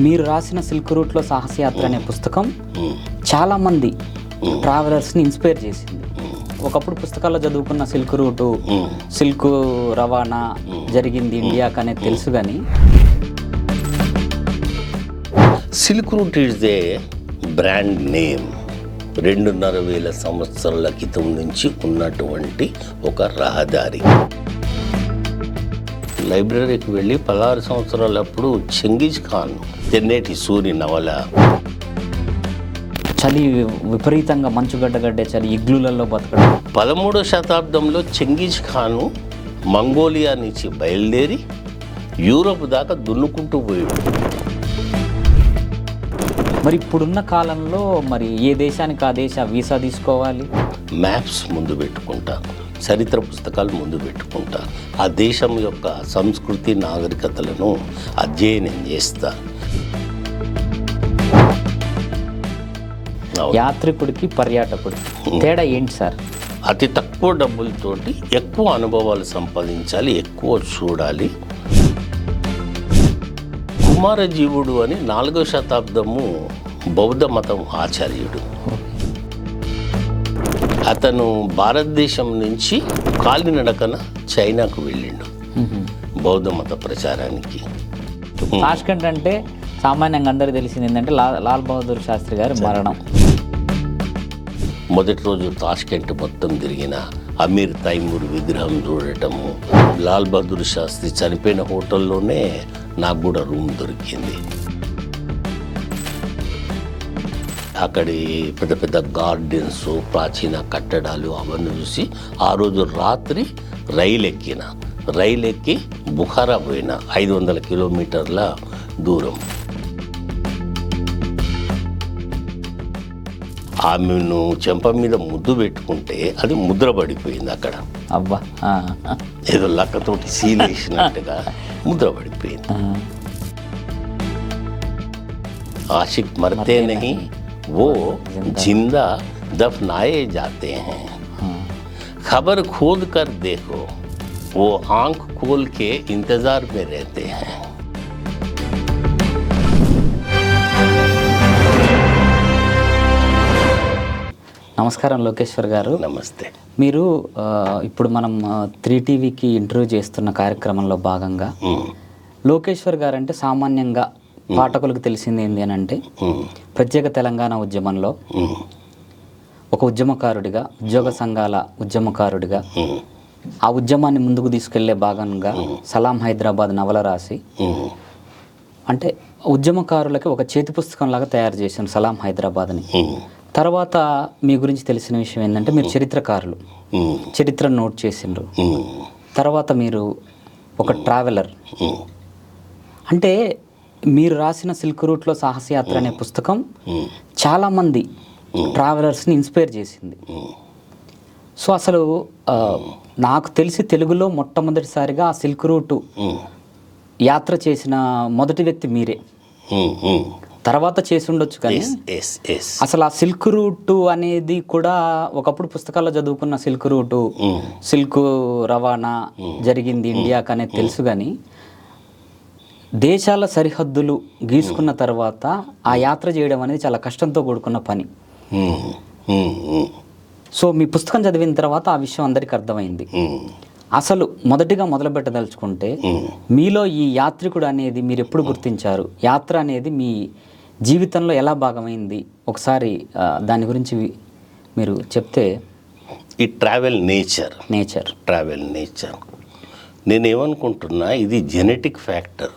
మీరు రాసిన సిల్క్ రూట్లో సాహసయాత్ర అనే పుస్తకం చాలామంది ట్రావెలర్స్ని ఇన్స్పైర్ చేసింది. ఒకప్పుడు పుస్తకాల్లో చదువుకున్న సిల్క్ రూటు, సిల్క్ రవాణా జరిగింది ఇండియాకి అనేది తెలుసు, కానీ silk route is a brand name. 2,500 సంవత్సరాల క్రితం నుంచి ఉన్నటువంటి ఒక రహదారి. లైబ్రరీకి వెళ్ళి 16 సంవత్సరాలప్పుడు చెంగిజ్ ఖాన్ తెన్నేటి సూరి నవల, చలి విపరీతంగా మంచుగడ్డగడ్డే చలి, ఇగ్లులలో బతకడం. 13వ శతాబ్దంలో చెంగిజ్ ఖాను మంగోలియా నుంచి బయలుదేరి యూరోప్ దాకా దున్నుకుంటూ పోయాడు. మరి ఇప్పుడున్న కాలంలో మరి ఏ దేశానికి ఆ దేశ వీసా తీసుకోవాలి? మ్యాప్స్ ముందు పెట్టుకుంటారు, చరిత్ర పుస్తకాలు ముందు పెట్టుకుంటారు, ఆ దేశం యొక్క సంస్కృతి నాగరికతలను అధ్యయనం చేస్తారు. యాత్రికుడికి పర్యాటకుడికి తేడా ఏంటి సార్? అతి తక్కువ డబ్బులతోటి ఎక్కువ అనుభవాలు సంపాదించాలి, ఎక్కువ చూడాలి. కుమారజీవుడు అని 4వ శతాబ్దము బౌద్ధ మతం ఆచార్యుడు. అతను భారతదేశం నుంచి కాలినడకన చైనాకు వెళ్ళిండు బౌద్ధ మత ప్రచారానికి. తాష్కెంట్ అంటే సామాన్యంగా అందరికీ తెలిసింది ఏంటంటే లాల్ బహదూర్ శాస్త్రి గారి మరణం. మొదటి రోజు తాష్కెంట్ మొత్తం తిరిగిన, అమీర్ తైమూర్ విగ్రహం చూడటము, లాల్ బహదూర్ శాస్త్రి చనిపోయిన హోటల్లోనే నాకు కూడా రూమ్ దొరికింది. అక్కడి పెద్ద పెద్ద గార్డెన్స్, ప్రాచీన కట్టడాలు అవన్నీ చూసి ఆ రోజు రాత్రి రైలు ఎక్కి బుఖారా పోయిన 500 కిలోమీటర్ల దూరం. ఆమెను చెంప మీద ముద్దు పెట్టుకుంటే అది ముద్ర పడిపోయింది అక్కడ. అబ్బా, ఏదో లక్కతోటి సీల్ వేసినట్టుగా ముద్ర పడిపోయింది. आशिक मरते नहीं, वो जिंदा दफनाए जाते हैं. खबर खोद कर देखो, वो आंख खोल के इंतजार में रहते हैं. నమస్కారం లోకేశ్వర్ గారు. నమస్తే. మీరు ఇప్పుడు మనం 3TVకి ఇంటర్వ్యూ చేస్తున్న కార్యక్రమంలో భాగంగా లోకేశ్వర్ గారు అంటే సామాన్యంగా పాఠకులకు తెలిసింది ఏంటి అని అంటే, ప్రత్యేక తెలంగాణ ఉద్యమంలో ఒక ఉద్యమకారుడిగా, ఉద్యోగ సంఘాల ఉద్యమకారుడిగా, ఆ ఉద్యమాన్ని ముందుకు తీసుకెళ్లే భాగంగా సలాం హైదరాబాద్ నవల రాసి, అంటే ఉద్యమకారులకి ఒక చేతి పుస్తకం లాగా తయారు చేశాను సలాం హైదరాబాద్ని. తర్వాత మీ గురించి తెలిసిన విషయం ఏంటంటే, మీరు చరిత్రకారులు, చరిత్ర నోట్ చేసిండ్రు. తర్వాత మీరు ఒక ట్రావెలర్. అంటే మీరు రాసిన సిల్క్ రూట్లో సాహసయాత్ర అనే పుస్తకం చాలామంది ట్రావెలర్స్ని ఇన్స్పైర్ చేసింది. సో అసలు నాకు తెలిసి తెలుగులో మొట్టమొదటిసారిగా ఆ సిల్క్ రూటు యాత్ర చేసిన మొదటి వ్యక్తి మీరే. తర్వాత చేసి ఉండొచ్చు, కానీ అసలు ఆ సిల్క్ రూటు అనేది కూడా ఒకప్పుడు పుస్తకాల్లో చదువుకున్న సిల్క్ రూటు, సిల్క్ రవాణా జరిగింది ఇండియాకి అనేది తెలుసు, కానీ దేశాల సరిహద్దులు గీసుకున్న తర్వాత ఆ యాత్ర చేయడం అనేది చాలా కష్టంతో కూడుకున్న పని. సో మీ పుస్తకం చదివిన తర్వాత ఆ విషయం అందరికీ అర్థమైంది. అసలు మొదటిగా మొదలు పెట్టదలుచుకుంటే, మీలో ఈ యాత్రికుడు అనేది మీరు ఎప్పుడు గుర్తించారు? యాత్ర అనేది మీ జీవితంలో ఎలా భాగమైంది? ఒకసారి దాని గురించి మీరు చెప్తే. ఈ ట్రావెల్ నేచర్ నేనేమనుకుంటున్నా, ఇది జెనెటిక్ ఫ్యాక్టర్.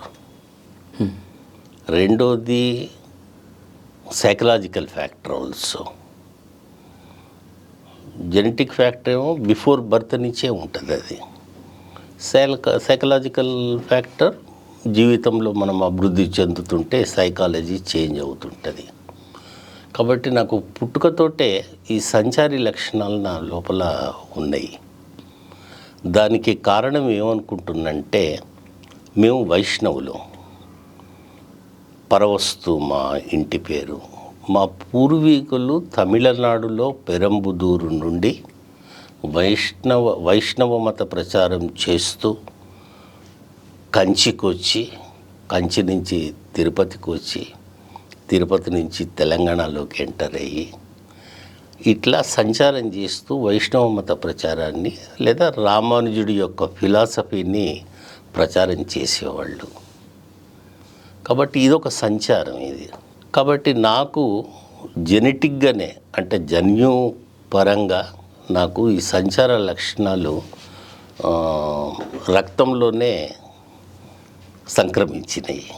రెండోది psychological factor also. Genetic factor ఏమో బిఫోర్ బర్త్ నుంచే ఉంటుంది. అది సైకలాజికల్ ఫ్యాక్టర్ జీవితంలో మనం అభివృద్ధి చెందుతుంటే సైకాలజీ చేంజ్ అవుతుంటుంది. కాబట్టి నాకు పుట్టుకతోటే ఈ సంచారి లక్షణాలు నా లోపల ఉన్నాయి. దానికి కారణం ఏమనుకుంటున్నంటే, మేము వైష్ణవులు. పరవస్తు మా ఇంటి పేరు. మా పూర్వీకులు తమిళనాడులో పెరంబుదూరు నుండి వైష్ణవ మత ప్రచారం చేస్తూ కంచికొచ్చి కంచి నుంచి తిరుపతికి వచ్చి తిరుపతి నుంచి తెలంగాణలోకి ఎంటర్ అయ్యి ఇట్లా సంచారం చేస్తూ వైష్ణవ మత ప్రచారాన్ని లేదా రామానుజుడి యొక్క ఫిలాసఫీని ప్రచారం చేసేవాళ్ళు. కాబట్టి ఇదొక సంచారం ఇది. కాబట్టి నాకు జెనెటిక్గానే అంటే జన్యు పరంగా నాకు ఈ సంచార లక్షణాలు రక్తంలోనే సంక్రమించినాయి.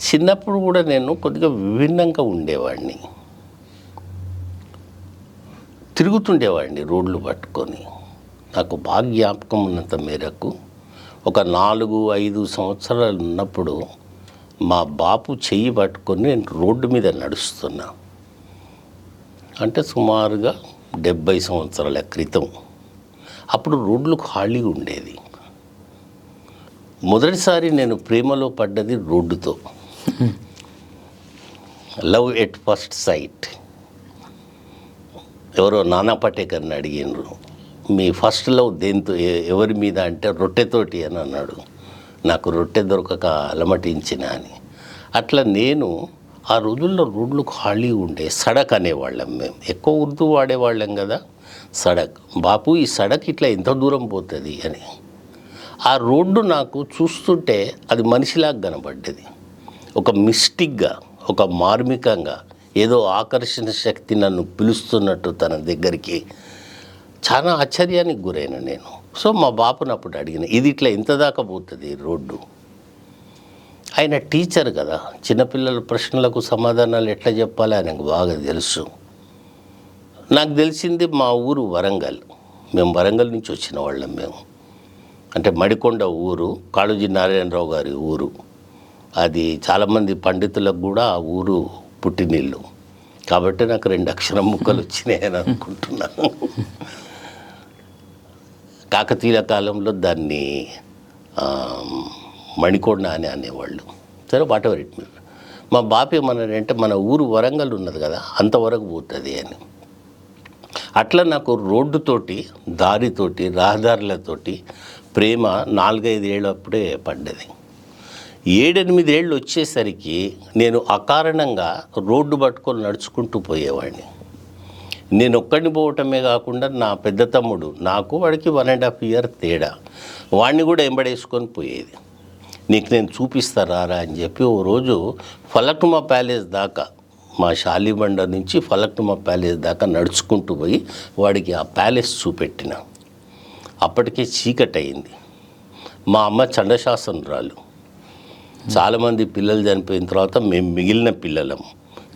చిన్నప్పుడు కూడా నేను కొద్దిగా విభిన్నంగా ఉండేవాడిని, తిరుగుతుండేవాడిని రోడ్లు పట్టుకొని. నాకు బాగా జ్ఞాపకం ఉన్నంత మేరకు ఒక 4-5 సంవత్సరాలు ఉన్నప్పుడు మా బాపు చెయ్యి పట్టుకొని నేను రోడ్డు మీద నడుస్తున్నా. అంటే సుమారుగా 70 సంవత్సరాల క్రితం. అప్పుడు రోడ్లు ఖాళీ ఉండేది. మొదటిసారి నేను ప్రేమలో పడ్డది రోడ్డుతో. Love at first sight. ఎవరో నానా పటేకర్ని అడిగినారు, మీ ఫస్ట్ లవ్ దేంతో ఎవరి మీద అంటే రొట్టెతోటి అని అన్నాడు. నాకు రొట్టె దొరకక అలమటించిన అని. అట్లా నేను ఆ రోజుల్లో రోడ్లు ఖాళీ ఉండే. సడక్ అనేవాళ్ళం మేము, ఎక్కువ ఉర్దూ వాడేవాళ్ళం కదా. సడక్, బాపు ఈ సడక్ ఇట్లా ఎంత దూరం పోతుంది అని. ఆ రోడ్డు నాకు చూస్తుంటే అది మనిషిలాగా కనబడ్డది. ఒక మిస్టిక్గా, ఒక మార్మికంగా, ఏదో ఆకర్షణ శక్తి నన్ను పిలుస్తున్నట్టు తన దగ్గరికి. చాలా ఆశ్చర్యానికి గురైన నేను. సో మా బాపుని అప్పుడు అడిగిన, ఇది ఇట్లా ఎంత దాకా పోతుంది రోడ్డు. ఆయన టీచర్ కదా, చిన్నపిల్లల ప్రశ్నలకు సమాధానాలు ఎట్లా చెప్పాలి ఆయనకు బాగా తెలుసు. నాకు తెలిసింది మా ఊరు వరంగల్. మేము వరంగల్ నుంచి వచ్చిన వాళ్ళం మేము. అంటే మడికొండ ఊరు, కాళోజీ నారాయణరావు గారి ఊరు. అది చాలామంది పండితులకు కూడా ఆ ఊరు పుట్టినిల్లు. కాబట్టి నాకు 2 అక్షరం ముక్కలు వచ్చినాయని అనుకుంటున్నాను. కాకతీయుల కాలంలో దాన్ని మణికొండ అని అనేవాళ్ళు. సరే, వాట్ ఎవర్ ఇట్ మీ. మా బాప ఏమన్నాడంటే మన ఊరు వరంగల్ ఉన్నది కదా అంతవరకు పోతుంది అని. అట్లా నాకు రోడ్డుతోటి, దారితోటి, రహదారులతోటి ప్రేమ 4-5 ఏళ్ళప్పుడే పడ్డది. 7-8 ఏళ్ళు వచ్చేసరికి నేను అకారణంగా రోడ్డు పట్టుకొని నడుచుకుంటూ పోయేవాడిని. నేను ఒక్కడిని పోవటమే కాకుండా నా పెద్ద తమ్ముడు, నాకు వాడికి 1.5 ఇయర్ తేడా, వాడిని కూడా ఎంబడేసుకొని పోయేది. నీకు నేను చూపిస్తారా అని చెప్పి ఓ రోజు ఫలక్నుమా ప్యాలెస్ దాకా, మా షాలిబండ నుంచి ఫలక్నుమా ప్యాలెస్ దాకా నడుచుకుంటూ పోయి వాడికి ఆ ప్యాలెస్ చూపెట్టిన. అప్పటికే చీకటి అయింది. మా అమ్మ చండశాసనరాలు. చాలామంది పిల్లలు చనిపోయిన తర్వాత మేము మిగిలిన పిల్లలం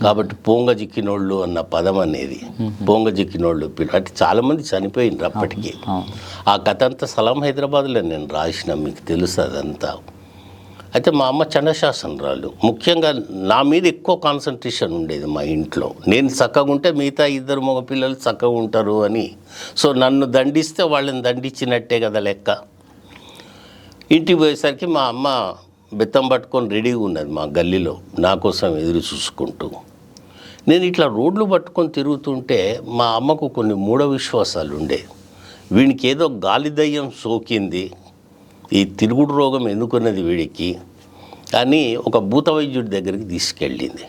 కాబట్టి పోంగ జిక్కినోళ్ళు అన్న పదం అనేది, పోంగ జిక్కినోళ్ళు పిల్లలు అంటే చాలామంది చనిపోయినారు అప్పటికి. ఆ కథ అంతా సలాం హైదరాబాద్లో నేను రాసిన, మీకు తెలుసు అదంతా. అయితే మా అమ్మ చండశాసనరాలు. ముఖ్యంగా నా మీద ఎక్కువ కాన్సన్ట్రేషన్ ఉండేది మా ఇంట్లో. నేను చక్కగా ఉంటే మిగతా 2 మగ పిల్లలు చక్కగా ఉంటారు అని. సో నన్ను దండిస్తే వాళ్ళని దండించినట్టే కదా లెక్క. ఇంటికి పోయేసరికి మా అమ్మ బెత్తం పట్టుకొని రెడీగా ఉన్నది మా గల్లీలో, నా కోసం ఎదురు చూసుకుంటూ. నేను ఇట్లా రోడ్లు పట్టుకొని తిరుగుతుంటే మా అమ్మకు కొన్ని మూఢ విశ్వాసాలు ఉండే. వీడికి ఏదో గాలి దయ్యం సోకింది, ఈ తిరుగుడు రోగం ఎందుకున్నది వీడికి అని ఒక భూత వైద్యుడి దగ్గరికి తీసుకెళ్ళింది.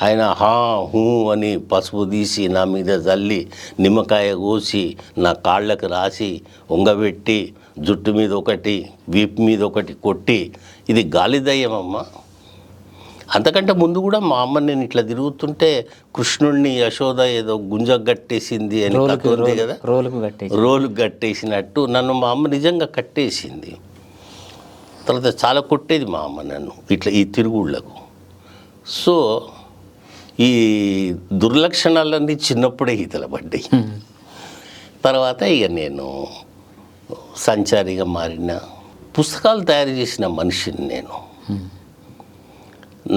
ఆయన హా హూ అని పసుపు తీసి నా మీద చల్లి, నిమ్మకాయ కోసి నా కాళ్ళకి రాసి ఉంగబెట్టి, జుట్టు మీద ఒకటి, వీపు మీద ఒకటి కొట్టి, ఇది గాలి దయ్యమమ్మ. అంతకంటే ముందు కూడా మా అమ్మ నేను ఇట్లా తిరుగుతుంటే కృష్ణుడిని యశోద ఏదో గుంజగట్టేసింది అని ఉంది కదా, రోలు కట్టేసినట్టు నన్ను మా అమ్మ నిజంగా కట్టేసింది. తర్వాత చాలా కొట్టేది మా అమ్మ నన్ను ఇట్లా ఈ తిరుగుళ్ళకు. సో ఈ దుర్లక్షణాలన్నీ చిన్నప్పుడే ఈతల పడ్డాయి. తర్వాత ఇక నేను సంచారిగా మారిన, పుస్తకాలు తయారు చేసిన మనిషిని నేను.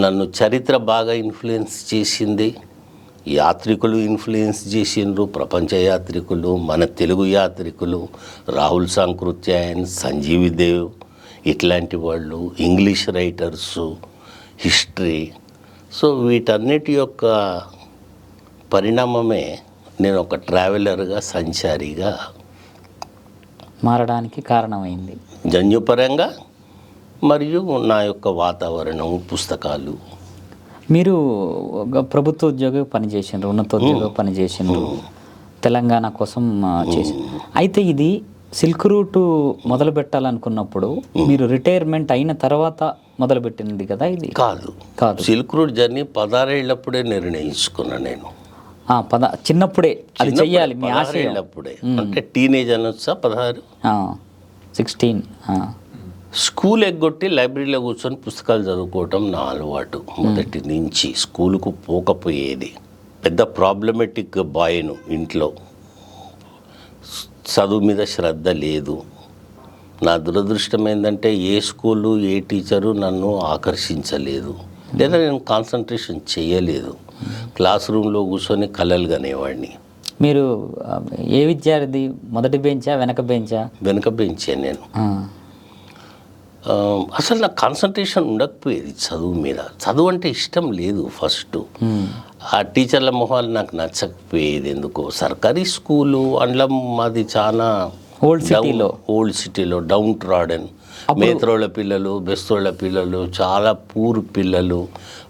నన్ను చరిత్ర బాగా ఇన్ఫ్లుయెన్స్ చేసింది, యాత్రికులు ఇన్ఫ్లుయెన్స్ చేసిండ్రు, ప్రపంచ యాత్రికులు, మన తెలుగు యాత్రికులు, రాహుల్ సాంకృత్యాయన్, సంజీవి దేవ్, ఇట్లాంటి వాళ్ళు, ఇంగ్లీష్ రైటర్సు, హిస్టరీ. సో వీటన్నిటి యొక్క పరిణామమే నేను ఒక ట్రావెలర్గా, సంచారిగా మారడానికి కారణమైంది. జన్యుపరంగా మరియు నా యొక్క వాతావరణం, పుస్తకాలు. మీరు ఒక ప్రభుత్వ ఉద్యోగం పనిచేసిండ్రు, ఉన్నతోద్యోగం పనిచేసిండ్రు, తెలంగాణ కోసం చేసి. అయితే ఇది సిల్క్ రూట్ మొదలు పెట్టాలనుకున్నప్పుడు మీరు రిటైర్మెంట్ అయిన తర్వాత మొదలుపెట్టింది కదా ఇది? కాదు. సిల్క్ రూట్ జర్నీ 16 ఏళ్ళప్పుడే నిర్ణయించుకున్నా నేను. చిన్నప్పుడే అది చెయ్యాలి మీ ఆశ? ఏళ్ళప్పుడే అంటే టీనేజ్ అనొచ్చా? 16 స్కూల్ ఎగ్గొట్టి లైబ్రరీలో కూర్చొని పుస్తకాలు చదువుకోవటం నా అలవాటు. మొదటి నుంచి స్కూలుకు పోకపోయేది. పెద్ద ప్రాబ్లమెటిక్ బాయ్ను ఇంట్లో, చదువు మీద శ్రద్ధ లేదు. నా దురదృష్టం ఏంటంటే ఏ స్కూలు ఏ టీచరు నన్ను ఆకర్షించలేదు, లేదా నేను కాన్సన్ట్రేషన్ చేయలేదు. క్లాస్ రూమ్లో కూర్చొని కలలు కనేవాడిని. మీరు ఏ విద్యార్థి? మొదటి బెంచా వెనక బెంచా? వెనక బెంచే నేను. అసలు నాకు కాన్సన్ట్రేషన్ ఉండకపోయేది చదువు మీద. చదువు అంటే ఇష్టం లేదు ఫస్ట్. ఆ టీచర్ల మొహాలు నాకు నచ్చకపోయేది ఎందుకో. సర్కారీ స్కూలు అందులో మాది చాలా ఓల్డ్ సిటీలో డౌన్ ట్రాడన్, మేత్రోళ్ళ పిల్లలు, బెస్తోళ్ళ పిల్లలు, చాలా పూర్ పిల్లలు.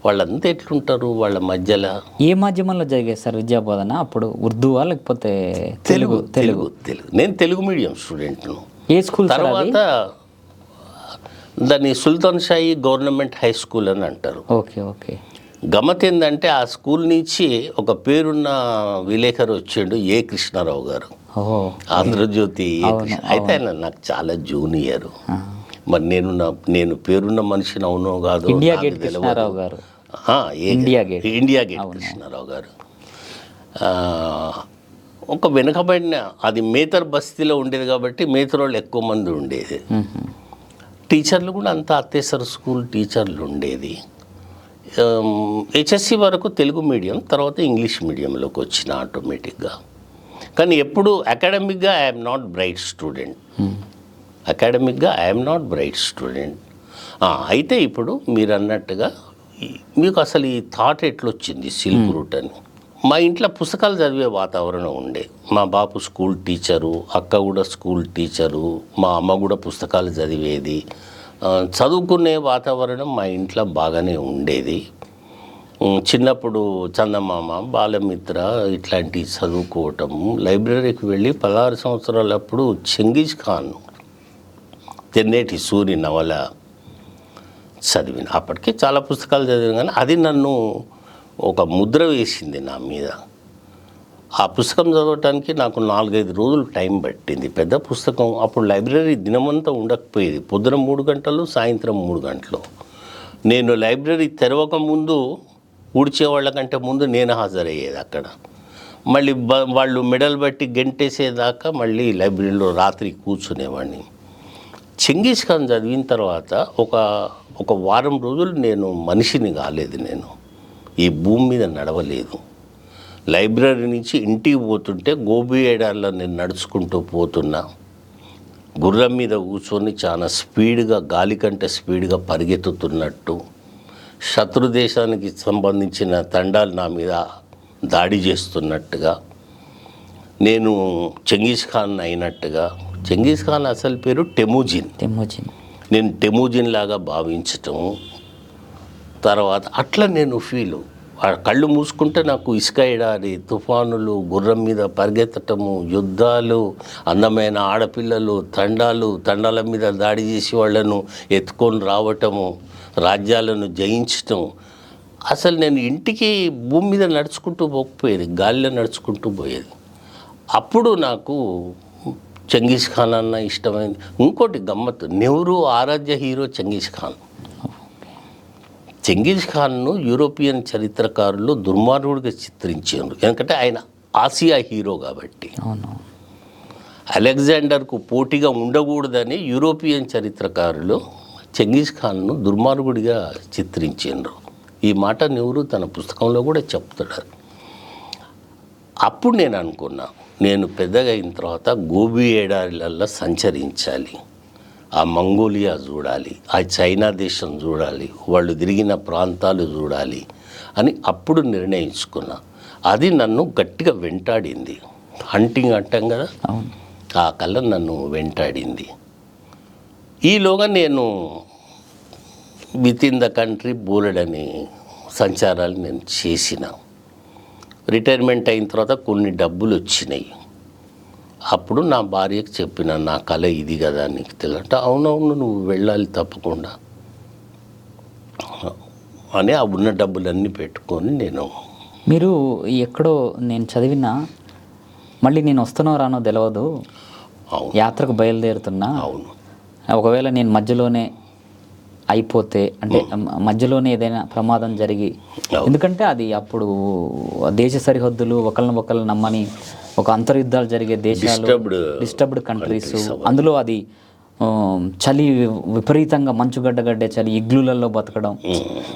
వాళ్ళంతా ఎట్లుంటారు వాళ్ళ మధ్యలో. ఏ మాధ్యమంలో జరిగే సార్ విద్యాబోధన అప్పుడు? ఉర్దూవా లేకపోతే తెలుగు? తెలుగు. నేను తెలుగు మీడియం స్టూడెంట్ను. ఏ స్కూల్? తర్వాత దాన్ని సుల్తాన్ షాయి గవర్నమెంట్ హై స్కూల్ అని అంటారు. Okay okay. గమ్మత్ ఏంటంటే ఆ స్కూల్ నుంచి ఒక పేరున్న విలేకరు వచ్చాడు, ఏ కృష్ణారావు గారు, ఆంధ్రజ్యోతి. అయితే ఆయన నాకు చాలా జూనియరు. మరి నేను పేరున్న మనిషిని అవునో కాదు, ఇండియా గేట్ కృష్ణారావు గారు. ఒక వెనుకబడిన, అది మేతర్ బస్తీలో ఉండేది కాబట్టి మేతరోళ్ళు ఎక్కువ మంది ఉండేది. టీచర్లు కూడా అంతా అత్తేసర్ స్కూల్ టీచర్లు ఉండేది. హెచ్ఎస్సి వరకు తెలుగు మీడియం, తర్వాత ఇంగ్లీష్ మీడియంలోకి వచ్చిన ఆటోమేటిక్గా. కానీ ఎప్పుడు అకాడమిక్గా ఐఎమ్ నాట్ బ్రైట్ స్టూడెంట్. అయితే ఇప్పుడు మీరు అన్నట్టుగా మీకు అసలు ఈ థాట్ ఎట్లొచ్చింది సిల్క్ రూట్ అని? మా ఇంట్లో పుస్తకాలు చదివే వాతావరణం ఉండే. మా బాపు స్కూల్ టీచరు, అక్క కూడా స్కూల్ టీచరు, మా అమ్మ కూడా పుస్తకాలు చదివేది. చదువుకునే వాతావరణం మా ఇంట్లో బాగానే ఉండేది. చిన్నప్పుడు చందమామ, బాలమిత్ర ఇట్లాంటివి చదువుకోవటం. లైబ్రరీకి వెళ్ళి 16 సంవత్సరాలప్పుడు చెంగీజ్ ఖాన్ తెన్నేటి సూరి నవల చదివిన. అప్పటికే చాలా పుస్తకాలు చదివాను, కానీ అది నన్ను ఒక ముద్ర వేసింది నా మీద. ఆ పుస్తకం చదవటానికి నాకు 4-5 రోజులు టైం పట్టింది. పెద్ద పుస్తకం. అప్పుడు లైబ్రరీ దినమంతా ఉండకపోయేది. పొద్దున 3 గంటలు, సాయంత్రం 3 గంటలు. నేను లైబ్రరీ తెరవక ముందు, ఊడ్చేవాళ్ళ కంటే ముందు నేను హాజరయ్యేది అక్కడ. మళ్ళీ వాళ్ళు మెడల్ బట్టి గెంటేసేదాకా మళ్ళీ లైబ్రరీలో రాత్రి కూర్చునేవాడిని. చెంగీజ్ ఖాన్ చదివిన తర్వాత ఒక వారం రోజులు నేను మనిషిని కాలేదు. నేను ఈ భూమి మీద నడవలేదు. లైబ్రరీ నుంచి ఇంటికి పోతుంటే గోబీ ఏడాల్లో నేను నడుచుకుంటూ పోతున్నా. గుర్రం మీద కూర్చొని చాలా స్పీడ్గా, గాలి కంటే స్పీడ్గా పరిగెత్తుతున్నట్టు, శత్రు దేశానికి సంబంధించిన తండాలు నా మీద దాడి చేస్తున్నట్టుగా, నేను చెంగీజ్ ఖాన్ అయినట్టుగా. చెంగీజ్ ఖాన్ అసలు పేరు టెమూజిన్. నేను టెమూజిన్ లాగా భావించటం. తర్వాత అట్లా నేను ఫీలు. కళ్ళు మూసుకుంటే నాకు ఇసుక ఎడారి, తుఫానులు, గుర్రం మీద పరిగెత్తటము, యుద్ధాలు, అందమైన ఆడపిల్లలు, తండాల మీద దాడి చేసి వాళ్ళను ఎత్తుకొని రావటము, రాజ్యాలను జయించటం. అసలు నేను ఇంటికి భూమి మీద నడుచుకుంటూ పోకపోయేది, గాలిలో నడుచుకుంటూ పోయేది. అప్పుడు నాకు చెంగీజ్ ఖాన్ అన్న ఇష్టమైంది. ఇంకోటి గమ్మత్తు, నెహ్రూ ఆరాధ్య హీరో చెంగీజ్ ఖాన్. చెంగీజ్ ఖాన్ను యూరోపియన్ చరిత్రకారులు దుర్మార్గుడిగా చిత్రించారు. ఎందుకంటే ఆయన ఆసియా హీరో కాబట్టి. అలెగ్జాండర్కు పోటీగా ఉండకూడదని యూరోపియన్ చరిత్రకారులు చెంగీజ్ ఖాన్ను దుర్మార్గుడిగా చిత్రించారు. ఈ మాట నెహ్రూ తన పుస్తకంలో కూడా చెప్తాడు. అప్పుడు నేను అనుకున్నా, నేను పెద్దగా అయిన తర్వాత గోబీ ఏడారిలల్లో సంచరించాలి, ఆ మంగోలియా చూడాలి, ఆ చైనా దేశం చూడాలి, వాళ్ళు తిరిగిన ప్రాంతాలు చూడాలి అని అప్పుడు నిర్ణయించుకున్నా. అది నన్ను గట్టిగా వెంటాడింది. హంటింగ్ అంటాం కదా, ఆ కళ నన్ను వెంటాడింది. ఈలోగా నేను విత్ ఇన్ ద కంట్రీ బోలెడని సంచారాలు నేను చేసిన. రిటైర్మెంట్ అయిన తర్వాత కొన్ని డబ్బులు వచ్చినాయి. అప్పుడు నా భార్యకు చెప్పిన, నా కళ ఇది కదా నీకు తెలియదు. అవునవును నువ్వు వెళ్ళాలి తప్పకుండా అని ఆ ఉన్న డబ్బులన్నీ పెట్టుకొని నేను మీరు ఎక్కడో నేను చదివిన, మళ్ళీ నేను వస్తున్నావు రానో తెలియదు, అవును యాత్రకు బయలుదేరుతున్నా, అవును ఒకవేళ నేను మధ్యలోనే అయిపోతే అంటే మధ్యలోనే ఏదైనా ప్రమాదం జరిగి, ఎందుకంటే అది అప్పుడు దేశ సరిహద్దులు ఒకళ్ళని నమ్మని ఒక అంతర్యుద్ధాలు జరిగే దేశాలు, డిస్టర్బ్డ్ కంట్రీస్, అందులో అది చలి విపరీతంగా మంచుగడ్డగడ్డే చలి, ఇగ్లులలో బతకడం.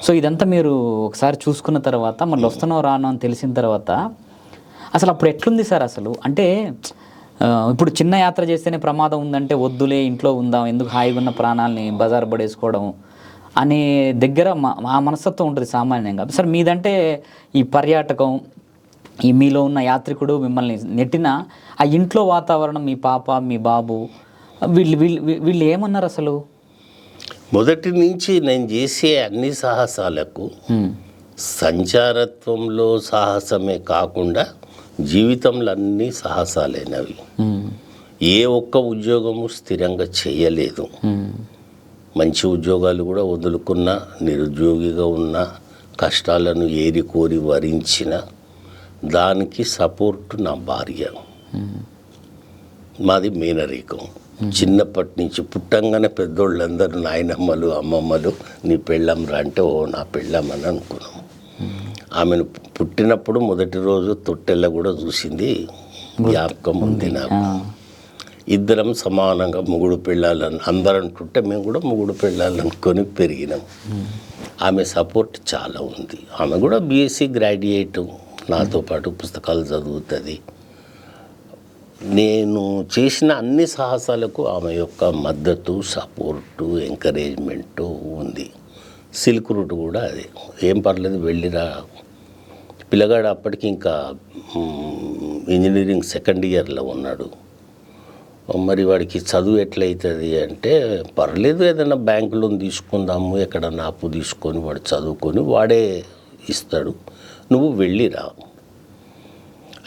సో ఇదంతా మీరు ఒకసారి చూసుకున్న తర్వాత మళ్ళీ వస్తున్నావు రాను అని తెలిసిన తర్వాత అసలు అప్పుడు ఎట్లుంది సార్ అసలు? అంటే ఇప్పుడు చిన్న యాత్ర చేస్తేనే ప్రమాదం ఉందంటే వద్దులే ఇంట్లో ఉందాం, ఎందుకు హాయిగా ఉన్న ప్రాణాలని బజారు పడేసుకోవడం అనే దగ్గర మా మనస్తత్వం ఉంటుంది సామాన్యంగా. సార్ మీదంటే ఈ పర్యాటకం, ఈ మీలో ఉన్న యాత్రికుడు మిమ్మల్ని నెట్టిన ఆ ఇంట్లో వాతావరణం, మీ పాప మీ బాబు వీళ్ళు ఏమన్నారు అసలు? మొదటి నుంచి నేను చేసే అన్ని సాహసాలకు సంచారత్వంలో సాహసమే కాకుండా జీవితంలో అన్ని సాహసాలైనవి. ఏ ఒక్క ఉద్యోగము స్థిరంగా చేయలేదు. మంచి ఉద్యోగాలు కూడా వదులుకున్న, నిరుద్యోగిగా ఉన్న, కష్టాలను ఏరి కోరి వరించిన, దానికి సపోర్ట్ నా భార్య. మాది మేనరికం. చిన్నప్పటి నుంచి పుట్టంగానే పెద్దోళ్ళందరూ నాయనమ్మలు అమ్మమ్మలు నీ పెళ్ళం రా అంటే ఓ నా పెళ్ళం అని అనుకున్నాం. ఆమెను పుట్టినప్పుడు మొదటి రోజు తొట్టెల్ల కూడా చూసింది, జ్ఞాపకం ఉంది నాకు. ఇద్దరం సమానంగా మొగుడు పెళ్ళాలని అందరూ అంటుంటే మేము కూడా మొగుడు పెళ్ళాలనుకొని పెరిగినాం. ఆమె సపోర్ట్ చాలా ఉంది. ఆమె కూడా బీఎస్సీ గ్రాడ్యుయేట్, నాతో పాటు పుస్తకాలు చదువుతుంది. నేను చేసిన అన్ని సాహసాలకు ఆమె యొక్క మద్దతు, సపోర్టు, ఎంకరేజ్మెంటు ఉంది. సిల్క్ రూట్ కూడా అదే, ఏం పర్లేదు వెళ్ళిరా. పిల్లగాడు అప్పటికి ఇంకా ఇంజనీరింగ్ సెకండ్ ఇయర్లో ఉన్నాడు. మరి వాడికి చదువు ఎట్లయితుంది అంటే, పర్లేదు ఏదైనా బ్యాంకు లోన్ తీసుకుందాము, ఎక్కడన్నా అప్పు తీసుకొని వాడు చదువుకొని వాడే ఇస్తాడు, నువ్వు వెళ్ళిరా.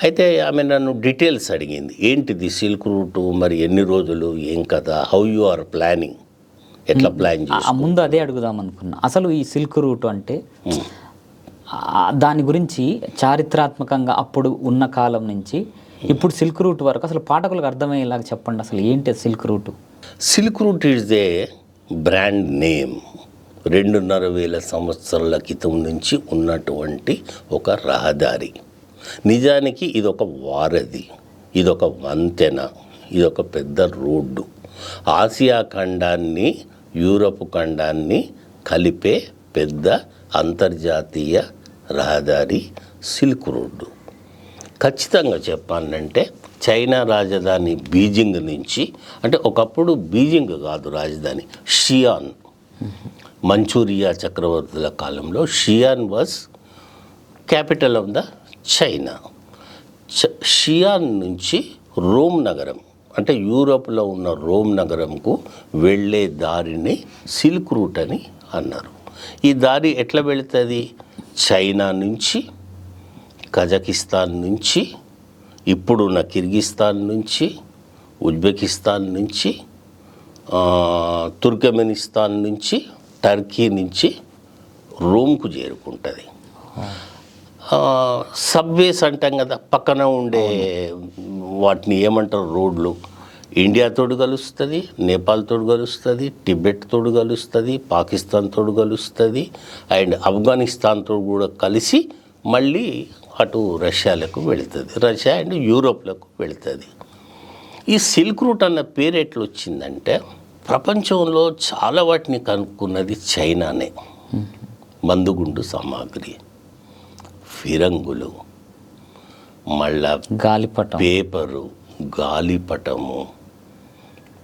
అయితే ఆమె నన్ను డీటెయిల్స్ అడిగింది, ఏంటిది సిల్క్ రూటు, మరి ఎన్ని రోజులు, ఏం కదా, హౌ యు ఆర్ ప్లానింగ్, ఎట్లా ప్లాన్ చేసి. ముందు అదే అడుగుదాం అనుకున్నా. అసలు ఈ సిల్క్ రూట్ అంటే దాని గురించి చారిత్రాత్మకంగా అప్పుడు ఉన్న కాలం నుంచి ఇప్పుడు సిల్క్ రూట్ వరకు అసలు పాఠకులకు అర్థమయ్యేలాగా చెప్పండి. అసలు ఏంటి silk route? Silk route is a brand name. 2,500 సంవత్సరాల క్రితం నుంచి ఉన్నటువంటి ఒక రహదారి. నిజానికి ఇదొక వారధి, ఇదొక వంతెన, ఇదొక పెద్ద రోడ్డు. ఆసియా ఖండాన్ని యూరప్ ఖండాన్ని కలిపే పెద్ద అంతర్జాతీయ రహదారి సిల్క్ రోడ్డు. ఖచ్చితంగా చెప్పాలంటే చైనా రాజధాని బీజింగ్ నుంచి, అంటే ఒకప్పుడు బీజింగ్ కాదు రాజధాని, షియాన్, మంచూరియా చక్రవర్తుల కాలంలో Xian was capital of the China. Xian నుంచి రోమ్ నగరం, అంటే యూరోప్లో ఉన్న రోమ్ నగరంకు వెళ్ళే దారిని సిల్క్ రూట్ అని అన్నారు. ఈ దారి ఎట్లా వెళుతుంది? చైనా నుంచి, కజకిస్తాన్ నుంచి, ఇప్పుడున్న కిర్గిస్తాన్ నుంచి, ఉజ్బెకిస్తాన్ నుంచి, తుర్కమెనిస్తాన్ నుంచి, టర్కీ నుంచి రోమ్కు చేరుకుంటుంది. సబ్వేస్ అంటాం కదా, పక్కన ఉండే వాటిని ఏమంటారు, రోడ్లు. ఇండియా తోడు కలుస్తుంది, నేపాల్ తోడు కలుస్తుంది, టిబెట్ తోడు కలుస్తుంది, పాకిస్తాన్ తోడు కలుస్తుంది, అండ్ ఆఫ్ఘనిస్తాన్ తోడు కూడా కలిసి మళ్ళీ అటు రష్యాలకు వెళుతుంది, రష్యా అండ్ యూరోప్లకు వెళుతుంది. ఈ సిల్క్ రూట్ అన్న పేరు ఎట్లా వచ్చిందంటే, ప్రపంచంలో చాలా వాటిని కనుక్కున్నది చైనానే. మందుగుండు సామాగ్రి, ఫిరంగులు, మళ్ళా గాలిపటం, పేపరు, గాలిపటము,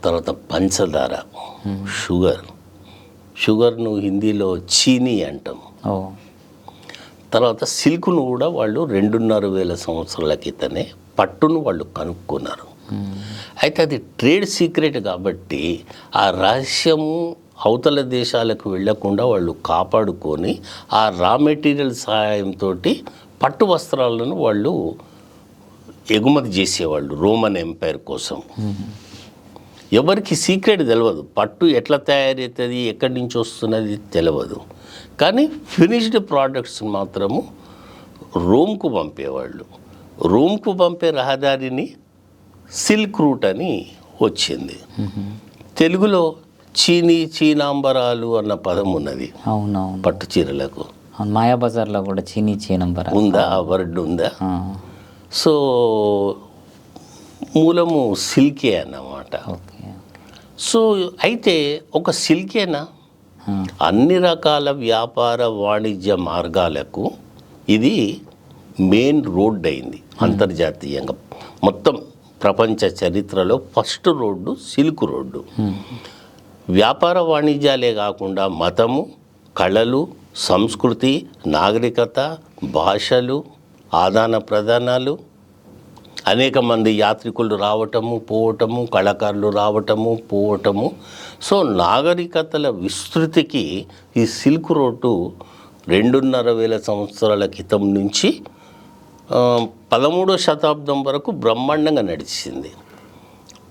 తర్వాత పంచదార, షుగర్ను హిందీలో చీనీ అంటాం. తర్వాత సిల్క్ను కూడా వాళ్ళు 2,500 సంవత్సరాల క్రితమే పట్టును వాళ్ళు కనుక్కున్నారు. అయితే అది ట్రేడ్ సీక్రెట్ కాబట్టి ఆ రహస్యము, అవతల దేశాలకు వెళ్ళకుండా వాళ్ళు కాపాడుకొని ఆ రా మెటీరియల్ సహాయంతో పట్టు వస్త్రాలను వాళ్ళు ఎగుమతి చేసేవాళ్ళు రోమన్ ఎంపైర్ కోసం. ఎవరికి సీక్రెట్ తెలియదు, పట్టు ఎట్లా తయారవుతుంది, ఎక్కడి నుంచి వస్తున్నది తెలియదు. కానీ ఫినిష్డ్ ప్రోడక్ట్స్ మాత్రము రోమ్కు పంపేవాళ్ళు. రోమ్కు పంపే రహదారిని సిల్క్ రూట్ అని వచ్చింది. తెలుగులో చీనాంబరాలు అన్న పదం ఉన్నది అవునవును, పట్టు చీరలకు. మాయాబజార్లో కూడా చీనంబర ఉందా, ఆ వర్డ్ ఉందా? సో మూలము సిల్కే అన్నమాట. ఓకే. సో అయితే ఒక సిల్కేనా, అన్ని రకాల వ్యాపార వాణిజ్య మార్గాలకు ఇది మెయిన్ రోడ్ అయింది అంతర్జాతీయంగా. మొత్తం ప్రపంచ చరిత్రలో ఫస్ట్ రోడ్డు సిల్క్ రోడ్డు. వ్యాపార వాణిజ్యాలే కాకుండా మతము, కళలు, సంస్కృతి, నాగరికత, భాషలు, ఆదాన ప్రదానాలు, అనేక మంది యాత్రికులు రావటము పోవటము, కళాకారులు రావటము పోవటము. సో నాగరికతల విస్తృతికి ఈ సిల్క్ రోడ్డు 2,500 సంవత్సరాల క్రితం నుంచి 13వ శతాబ్దం వరకు బ్రహ్మాండంగా నడిచింది.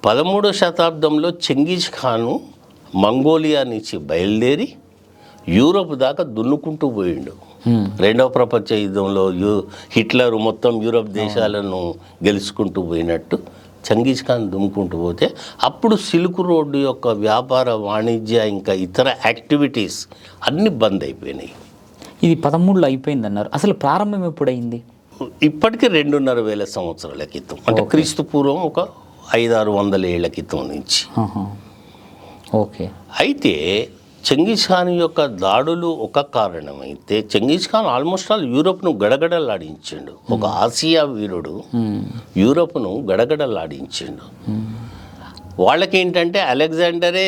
13వ శతాబ్దంలో చెంగిజ్ ఖాను మంగోలియా నుంచి బయలుదేరి యూరోప్ దాకా దున్నుకుంటూ పోయిండు. రెండవ ప్రపంచ యుద్ధంలో హిట్లర్ మొత్తం యూరోప్ దేశాలను గెలుచుకుంటూ పోయినట్టు చెంగిజ్ ఖాన్ దుమ్ముకుంటూ పోతే అప్పుడు సిల్క్ రోడ్డు యొక్క వ్యాపార వాణిజ్య ఇంకా ఇతర యాక్టివిటీస్ అన్నీ బంద్ అయిపోయినాయి. ఇది 13లో అయిపోయింది అన్నారు. అసలు ప్రారంభం ఎప్పుడైంది? ఇప్పటికీ 2,500 సంవత్సరాల క్రితం, అంటే క్రీస్తు పూర్వం ఒక 500-600 ఏళ్ల క్రితం నుంచి. ఓకే. అయితే చెంగిజ్ ఖాన్ యొక్క దాడులు ఒక కారణమైతే చెంగిజ్ ఖాన్ ఆల్మోస్ట్ ఆల్ యూరోప్ను గడగడలాడించిండు. ఒక ఆసియా వీరుడు యూరోప్ను గడగడలాడించిండు. వాళ్ళకేంటంటే అలెగ్జాండరే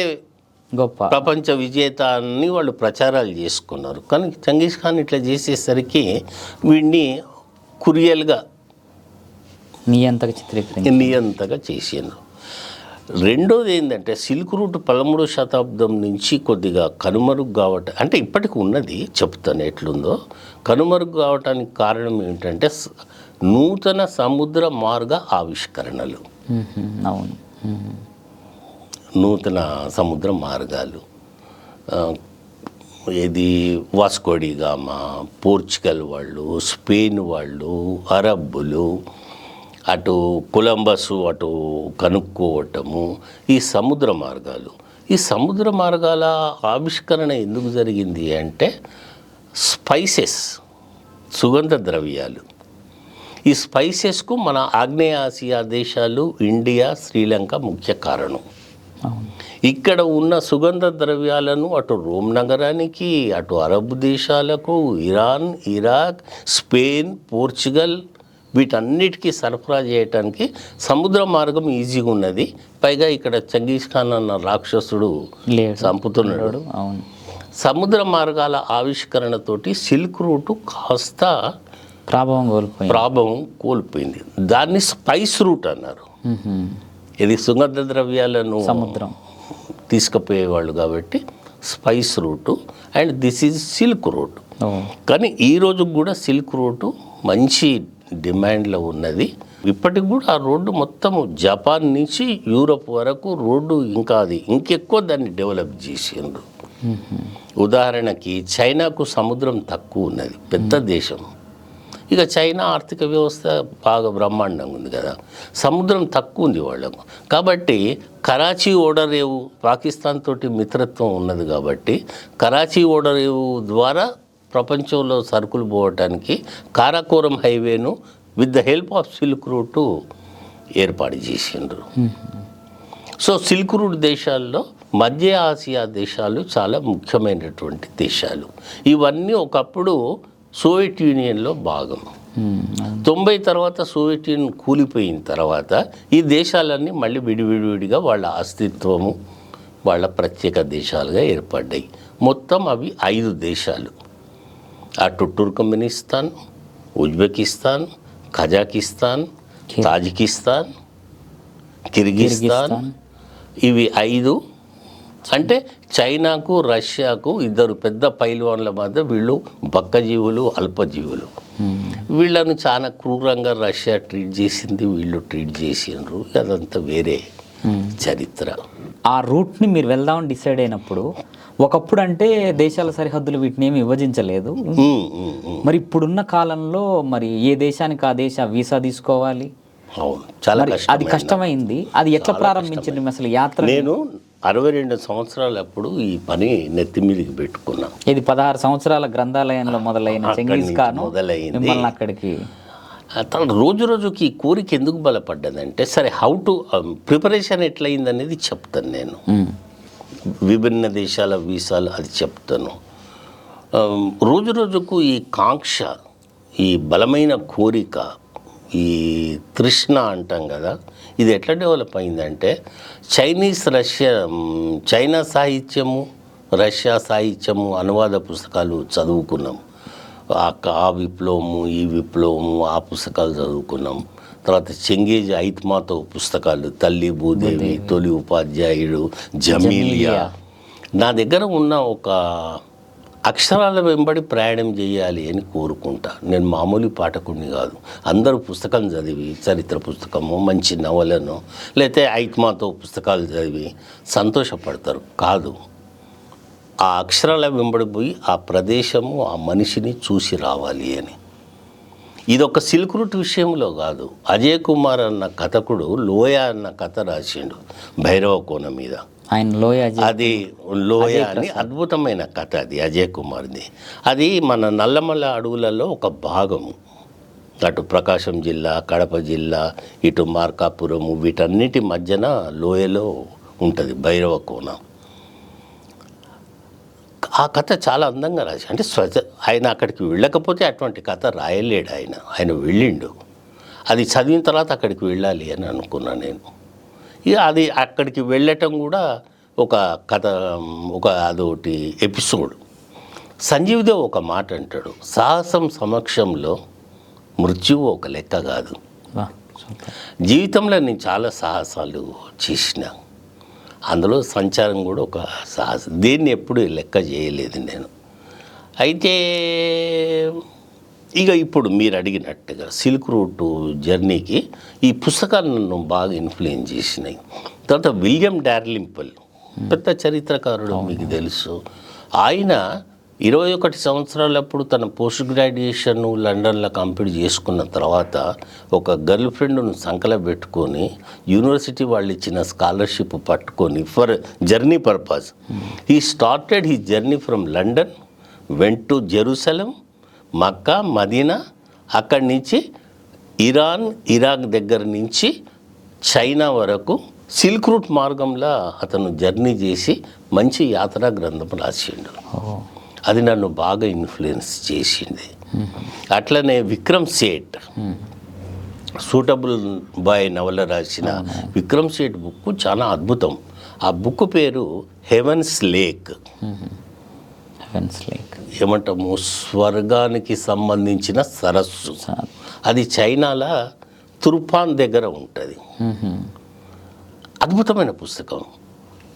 గొప్ప ప్రపంచ విజేత అని వాళ్ళు ప్రచారాలు చేసుకున్నారు. కానీ చెంగిజ్ ఖాన్ ఇట్లా చేసేసరికి వీడిని కురియల్గా నియంతగా చేసిండ్రు. రెండోది ఏంటంటే సిల్క్ రూట్ 13వ శతాబ్దం నుంచి కొద్దిగా కనుమరుగు కావటం, అంటే ఇప్పటికి ఉన్నది చెప్తాను ఎట్లుందో. కనుమరుగు కావటానికి కారణం ఏంటంటే నూతన సముద్ర మార్గ ఆవిష్కరణలు. అవును, నూతన సముద్ర మార్గాలు, ఇది వాస్కోడి గామా, పోర్చుగల్ వాళ్ళు, స్పెయిన్ వాళ్ళు, అరబ్బులు, అటు కొలంబస్ అటు కనుక్కోవటము, ఈ సముద్ర మార్గాలు. ఈ సముద్ర మార్గాల ఆవిష్కరణ ఎందుకు జరిగింది అంటే స్పైసెస్, సుగంధ ద్రవ్యాలు. ఈ స్పైసెస్కు మన ఆగ్నేయ ఆసియా దేశాలు, ఇండియా, శ్రీలంక ముఖ్య కారణం. ఇక్కడ ఉన్న సుగంధ ద్రవ్యాలను అటు రోమ్ నగరానికి, అటు అరబ్ దేశాలకు, ఇరాన్, ఇరాక్, స్పెయిన్, పోర్చుగల్ వీటన్నిటికీ సరఫరా చేయటానికి సముద్ర మార్గం ఈజీగా ఉన్నది. పైగా ఇక్కడ చెంగిజ్ ఖాన్ అన్న రాక్షసుడు చంపుతున్నాడు. సముద్ర మార్గాల ఆవిష్కరణతోటి సిల్క్ రూటు కాస్త ప్రాభవం కోల్పోయింది. దాన్ని స్పైస్ రూట్ అన్నారు. ఇది సుగంధ ద్రవ్యాలను సముద్రం తీసుకుపోయేవాళ్ళు కాబట్టి spice route, and this is silk route. కానీ ఈరోజు కూడా సిల్క్ రూటు మంచి డిమాండ్లో ఉన్నది. ఇప్పటికి కూడా ఆ రోడ్డు మొత్తము జపాన్ నుంచి యూరోప్ వరకు రోడ్డు ఇంకెక్కువ దాన్ని డెవలప్ చేసిండ్రు. ఉదాహరణకి చైనాకు సముద్రం తక్కువ ఉన్నది, పెద్ద దేశం. ఇక చైనా ఆర్థిక వ్యవస్థ బాగా బ్రహ్మాండంగా ఉంది కదా, సముద్రం తక్కువ ఉంది వాళ్ళకు. కాబట్టి కరాచీ ఓడరేవు పాకిస్తాన్ తోటి మిత్రత్వం ఉన్నది కాబట్టి కరాచీ ఓడరేవు ద్వారా ప్రపంచంలో సరుకులు పోవటానికి కారాకోరం హైవేను with the help of silk route ఏర్పాటు చేసిండ్రు. సో సిల్క్ రూట్ దేశాల్లో మధ్య ఆసియా దేశాలు చాలా ముఖ్యమైనటువంటి దేశాలు. ఇవన్నీ ఒకప్పుడు సోవియట్ యూనియన్లో భాగం. 90 తర్వాత సోవియట్ యూనియన్ కూలిపోయిన తర్వాత ఈ దేశాలన్నీ మళ్ళీ విడివిడిగా వాళ్ళ అస్తిత్వము, వాళ్ళ ప్రత్యేక దేశాలుగా ఏర్పడ్డాయి. మొత్తం అవి 5 దేశాలు. అటు టుర్కమెనిస్తాన్, ఉజ్బెకిస్తాన్, కజాకిస్తాన్, తాజికిస్తాన్, కిర్గిస్తాన్, ఇవి 5 అంటే చైనాకు రష్యాకు ఇద్దరు పెద్ద పైల్వాన్ల మధ్య వీళ్ళు బక్కజీవులు అల్పజీవులు. వీళ్ళను చాలా క్రూరంగా రష్యా ట్రీట్ చేసింది, వీళ్ళు ట్రీట్ చేసిండ్రు. అదంతా వేరే చరిత్ర. ఆ రూట్ని మీరు వెళ్దామని డిసైడ్ అయినప్పుడు ఒకప్పుడు అంటే దేశాల సరిహద్దులు వీటిని ఏమి విభజించలేదు. మరి ఇప్పుడున్న కాలంలో మరి ఏ దేశానికి ఆ దేశ వీసా తీసుకోవాలి, అవును, చాలా అది కష్టమైంది. అది ఎట్లా ప్రారంభించింది అసలు యాత్ర? నేను 62 సంవత్సరాలు అప్పుడు ఈ పని నెత్తి మీదకి పెట్టుకున్నా. ఇది 16 సంవత్సరాల గ్రంథాలయంలో మొదలైన చెంగీజ్ ఖాన్ మొదలైంది. మిమ్మల్ని అక్కడికి తను రోజు రోజుకి ఈ కోరిక ఎందుకు బలపడ్డదంటే, సరే హౌ టు ప్రిపరేషన్ ఎట్లయింది అనేది చెప్తాను నేను. విభిన్న దేశాల వీసాలు అది చెప్తాను. రోజు రోజుకు ఈ కాంక్ష, ఈ బలమైన కోరిక, ఈ తృష్ణ అంటాం కదా, ఇది ఎట్లా డెవలప్ అయిందంటే చైనా సాహిత్యము, రష్యా సాహిత్యము అనువాద పుస్తకాలు చదువుకున్నాం. ఆ విప్లవము, ఈ విప్లవము, ఆ పుస్తకాలు చదువుకున్నాం. తర్వాత చెంగేజ్ ఐత్మాతో పుస్తకాలు, తల్లి భూదేవి, తొలి ఉపాధ్యాయుడు, జమీలియా. నా దగ్గర ఉన్న ఒక అక్షరాల వెంబడి ప్రయాణం చేయాలి అని కోరుకుంటా. నేను మామూలు పాఠకుడిని కాదు. అందరూ పుస్తకం చదివి, చరిత్ర పుస్తకము, మంచి నవలను, లేకపోతే ఐత్మాతో పుస్తకాలు చదివి సంతోషపడతారు. కాదు, ఆ అక్షరాల వెంబడి పోయి ఆ ప్రదేశము, ఆ మనిషిని చూసి రావాలి అని. ఇదొక సిల్క్ రూట్ విషయంలో కాదు. అజయ్ కుమార్ అన్న కథకుడు లోయ అన్న కథ రాసిండు భైరవ కోన మీద. ఆయన లోయ, అది లోయ అని అద్భుతమైన కథ అది అజయ్ కుమార్ది. అది మన నల్లమల్ల అడవులలో ఒక భాగము. అటు ప్రకాశం జిల్లా, కడప జిల్లా, ఇటు మార్కాపురము, వీటన్నిటి మధ్యన లోయలో ఉంటుంది భైరవ కోన. ఆ కథ చాలా అందంగా రాసి, అంటే ఆయన అక్కడికి వెళ్ళకపోతే అటువంటి కథ రాయలేడు. ఆయన వెళ్ళిండు. అది చదివిన తర్వాత అక్కడికి వెళ్ళాలి అని అనుకున్నాను నేను. ఇక అది అక్కడికి వెళ్ళటం కూడా ఒక కథ, అదొకటి ఎపిసోడ్. సంజీవ్ దేవ్ ఒక మాట అంటాడు, సాహసం సమక్షంలో మృత్యువు ఒక లెక్క కాదు. జీవితంలో నేను చాలా సాహసాలు చేసిన, అందులో సంచారం కూడా ఒక సాహసం. దేన్ని ఎప్పుడు లెక్క చేయలేదు నేను. అయితే ఇక ఇప్పుడు మీరు అడిగినట్టుగా సిల్క్ రూట్ జర్నీకి ఈ పుస్తకాలు నన్ను బాగా ఇన్ఫ్లుయెన్స్ చేసినాయి. తర్వాత విలియం డార్లింపుల్ పెద్ద చరిత్రకారుడు, మీకు తెలుసు. ఆయన 21 సంవత్సరాలప్పుడు తన పోస్ట్ గ్రాడ్యుయేషన్ లండన్లో కంప్లీట్ చేసుకున్న తర్వాత ఒక గర్ల్ ఫ్రెండ్ను సంకల పెట్టుకొని యూనివర్సిటీ వాళ్ళు ఇచ్చిన స్కాలర్షిప్ పట్టుకొని for journey purpose he started he journey from London, went to Jerusalem, Mecca, Medina, అక్కడి నుంచి ఇరాన్, ఇరాక్ దగ్గర నుంచి చైనా వరకు సిల్క్ రూట్ మార్గంలో అతను జర్నీ చేసి మంచి యాత్రా గ్రంథం రాసిండు. అది నన్ను బాగా ఇన్ఫ్లుయెన్స్ చేసింది. అట్లనే విక్రమ్ సేఠ్ సూటబుల్ బాయ్ నవల రాసిన విక్రమ్ సేఠ్ బుక్ చాలా అద్భుతం. ఆ బుక్ పేరు హెవెన్స్ లేక్. ఏమంటాము, స్వర్గానికి సంబంధించిన సరస్సు. అది చైనాలో తుర్ఫాన్ దగ్గర ఉంటుంది. అద్భుతమైన పుస్తకం.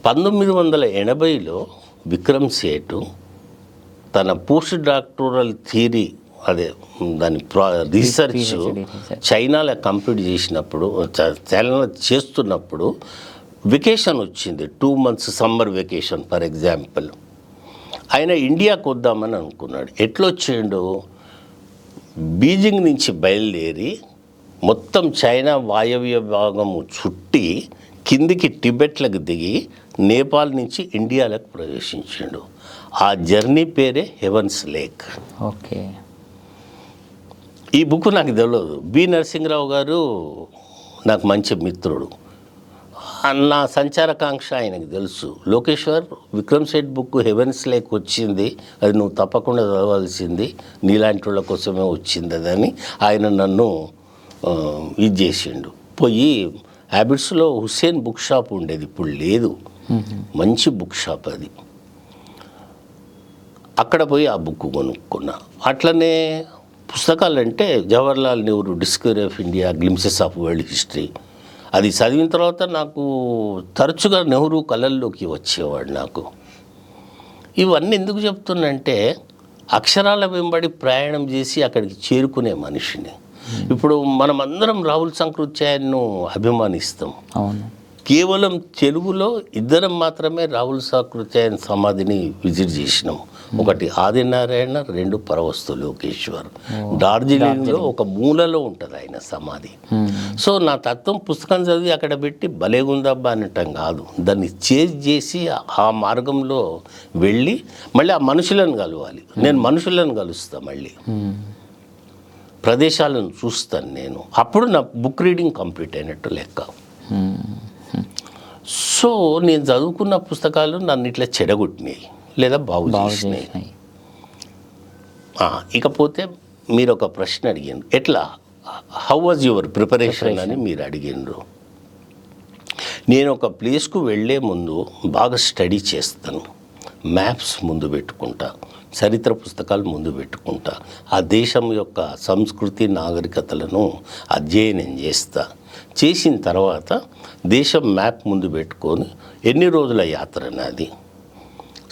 1980లో విక్రమ్ సేఠ్ తన పోస్ట్ డాక్టోరల్ థియరీ, అదే దాని రీసెర్చ్ చైనాలో కంప్లీట్ చేసినప్పుడు, చైనాలో చేస్తున్నప్పుడు వెకేషన్ వచ్చింది, 2 months summer vacation for example. ఆయన ఇండియాకు వద్దామని అనుకున్నాడు. ఎట్లొచ్చిండు, బీజింగ్ నుంచి బయలుదేరి మొత్తం చైనా వాయవ్య భాగము చుట్టి కిందికి టిబెట్లకు దిగి నేపాల్ నుంచి ఇండియాలకు ప్రవేశించాడు. ఆ జర్నీ పేరే హెవెన్స్ లేక్. ఓకే. ఈ బుక్ నాకు తెలియదు. బి నరసింహరావు గారు నాకు మంచి మిత్రుడు. నా సంచారకాంక్ష ఆయనకు తెలుసు. Lokeshwar, Vikram Seth book Heavens Lake వచ్చింది, అది నువ్వు తప్పకుండా చదవాల్సింది, నీలాంటి వాళ్ళ కోసమే వచ్చింది అదని ఆయన నన్ను ఇది చేసిండు. పోయి హ్యాబిట్స్లో హుస్సేన్ బుక్ షాప్ ఉండేది, ఇప్పుడు లేదు, మంచి బుక్ షాప్ అది. అక్కడ పోయి ఆ బుక్ కొనుక్కున్నా. అట్లనే పుస్తకాలంటే Jawaharlal Nehru discovery of India, glimpses of world history, అది చదివిన తర్వాత నాకు తరచుగా నెహ్రూ కళల్లోకి వచ్చేవాడు నాకు. ఇవన్నీ ఎందుకు చెప్తున్నంటే అక్షరాల వెంబడి ప్రయాణం చేసి అక్కడికి చేరుకునే మనిషిని. ఇప్పుడు మనమందరం రాహుల్ సంకృత్యాయన్ను అభిమానిస్తాం. అవును. కేవలం తెలుగులో ఇద్దరం మాత్రమే రాహుల్ సంకృత్యాయన్ సమాధిని విజిట్ చేసినాం. ఒకటి ఆదినారాయణ, రెండు పరవస్తు లోకేశ్వర్. డార్జిలింగ్లో ఒక మూలలో ఉంటుంది ఆయన సమాధి. సో నా తత్వం పుస్తకం చదివి అక్కడ పెట్టి భలేగుందబ్బా అనటం కాదు, దాన్ని చేజ్ చేసి ఆ మార్గంలో వెళ్ళి మళ్ళీ ఆ మనుషులను కలవాలి. నేను మనుషులను కలుస్తాను, మళ్ళీ ప్రదేశాలను చూస్తాను నేను. అప్పుడు నా బుక్ రీడింగ్ కంప్లీట్ అయినట్టు లెక్క. సో నేను చదువుకున్న పుస్తకాలు నన్ను ఇట్లా చెడగొట్టినాయి లేదా బాగు చేసినాయి. ఇకపోతే మీరు ఒక ప్రశ్న అడిగారు, ఎట్లా హౌ వాజ్ యువర్ ప్రిపరేషన్ అని మీరు అడిగినారు. నేను ఒక ప్లేస్కు వెళ్ళే ముందు బాగా స్టడీ చేస్తాను, మ్యాప్స్ ముందు పెట్టుకుంటా, చరిత్ర పుస్తకాలు ముందు పెట్టుకుంటా, ఆ దేశం యొక్క సంస్కృతి నాగరికతలను అధ్యయనం చేస్తా. చేసిన తర్వాత దేశం మ్యాప్ ముందు పెట్టుకొని ఎన్ని రోజుల యాత్ర నాది,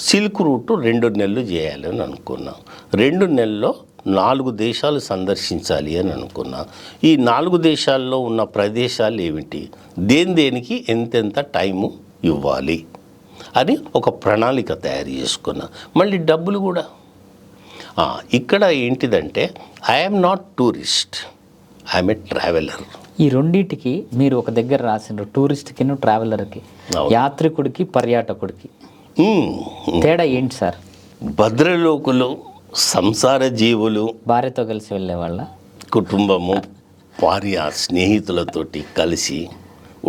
సిల్క్ రూటు 2 నెలలు చేయాలని అనుకున్నా. 2 నెలల్లో 4 దేశాలు సందర్శించాలి అని అనుకున్నా. ఈ 4 దేశాల్లో ఉన్న ప్రదేశాలు ఏమిటి, దేనికి ఎంతెంత టైము ఇవ్వాలి అని ఒక ప్రణాళిక తయారు చేసుకున్నా. మళ్ళీ డబ్బులు కూడా ఇక్కడ ఏంటిదంటే I'm not tourist, I'm a traveller. ఈ రెండింటికి మీరు ఒక దగ్గర రాసిన టూరిస్ట్కి ట్రావెలర్కి, యాత్రికుడికి పర్యాటకుడికి తేడా ఏంటి సార్? భద్రలోకులు సంసార జీవులు, భార్యతో కలిసి వెళ్ళేవాళ్ళ, కుటుంబము, భార్య, స్నేహితులతోటి కలిసి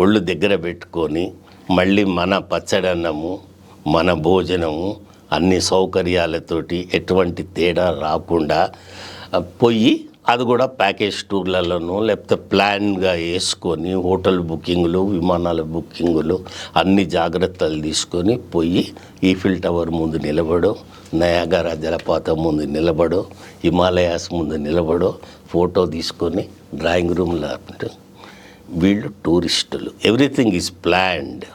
ఒళ్ళు దగ్గర పెట్టుకొని మళ్ళీ మన పచ్చడన్నము, మన భోజనము, అన్ని సౌకర్యాలతోటి ఎటువంటి తేడా రాకుండా పోయి, అది కూడా ప్యాకేజ్ టూర్లలోనూ లేకపోతే ప్లాన్గా వేసుకొని హోటల్ బుకింగులు, విమానాల బుకింగులు అన్ని జాగ్రత్తలు తీసుకొని పోయి ఈఫిల్ టవర్ ముందు నిలబడో, నయాగరా జలపాతం ముందు నిలబడో, హిమాలయాస్ ముందు నిలబడో ఫోటో తీసుకొని డ్రాయింగ్ రూమ్లో. వీళ్ళు టూరిస్టులు. Everything is planned.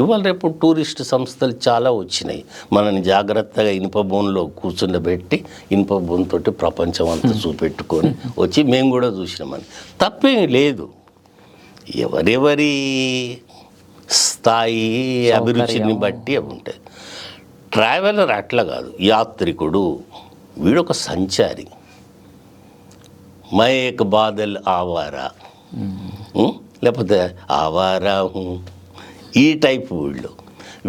ఇవాళ రేపు టూరిస్ట్ సంస్థలు చాలా వచ్చినాయి. మనని జాగ్రత్తగా ఇనుప బోన్లో కూర్చుండబెట్టి ఇనుప బోన్తోటి ప్రపంచం అంతా చూపెట్టుకొని వచ్చి మేము కూడా చూసినామని. తప్పేం లేదు, ఎవరెవరి స్థాయి అభిరుచిని బట్టి అవి ఉంటాయి. ట్రావెలర్ అట్లా కాదు, యాత్రికుడు. వీడొక సంచారి. మై ఏక్ బాదల్ ఆవారా, లేకపోతే ఆవారా ఈ టైప్ వీళ్ళు.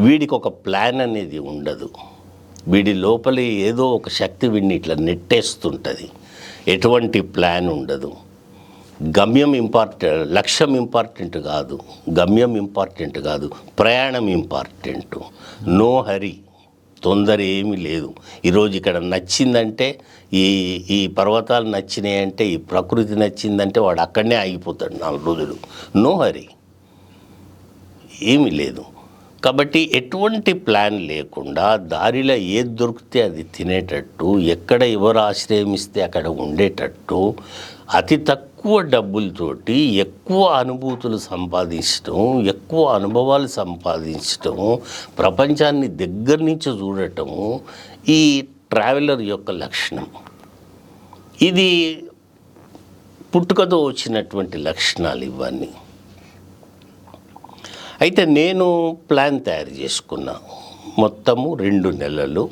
వీడికి ఒక ప్లాన్ అనేది ఉండదు. వీడి లోపలి ఏదో ఒక శక్తి వీడిని ఇట్లా నెట్టేస్తుంటుంది. ఎటువంటి ప్లాన్ ఉండదు. గమ్యం ఇంపార్టెంట్, లక్ష్యం ఇంపార్టెంట్ కాదు, గమ్యం ఇంపార్టెంట్ కాదు, ప్రయాణం ఇంపార్టెంట్. నో హరి, తొందర ఏమీ లేదు. ఈరోజు ఇక్కడ నచ్చిందంటే, ఈ పర్వతాలు నచ్చినాయంటే, ఈ ప్రకృతి నచ్చిందంటే వాడు అక్కడనే ఆగిపోతాడు 4 రోజులు. నో హరి, ఏమీ లేదు. కాబట్టి ఎటువంటి ప్లాన్ లేకుండా దారిలో ఏది దొరికితే అది తినేటట్టు, ఎక్కడ ఎవరు ఆశ్రయమిస్తే అక్కడ ఉండేటట్టు, అతి తక్కువ డబ్బులతోటి ఎక్కువ అనుభూతులు సంపాదించడం, ఎక్కువ అనుభవాలు సంపాదించడం, ప్రపంచాన్ని దగ్గర నుంచి చూడటము ఈ ట్రావెలర్ యొక్క లక్షణం. ఇది పుట్టుకతో వచ్చినటువంటి లక్షణాలు ఇవన్నీ. అయితే నేను ప్లాన్ తయారు చేసుకున్నా. మొత్తము 2 నెలలు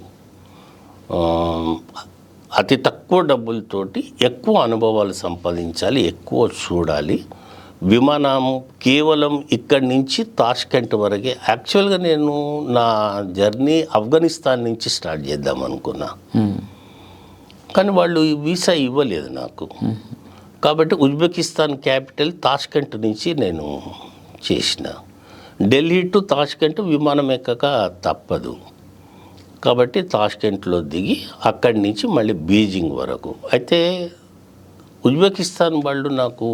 అతి తక్కువ డబ్బులతోటి ఎక్కువ అనుభవాలు సంపాదించాలి, ఎక్కువ చూడాలి. విమానము కేవలం ఇక్కడి నుంచి తాష్కెంట్ వరకే. యాక్చువల్గా నేను నా జర్నీ ఆఫ్ఘనిస్తాన్ నుంచి స్టార్ట్ చేద్దాం అనుకున్నా, కానీ వాళ్ళు వీసా ఇవ్వలేదు నాకు. కాబట్టి ఉజ్బెకిస్తాన్ క్యాపిటల్ తాష్కెంట్ నుంచి నేను చేసిన. ఢిల్లీ టు తాష్కెంట్ విమానం ఎక్కక తప్పదు. కాబట్టి తాష్కెంట్లో దిగి అక్కడి నుంచి మళ్ళీ బీజింగ్ వరకు. అయితే ఉజ్బెకిస్తాన్ వాళ్ళు నాకు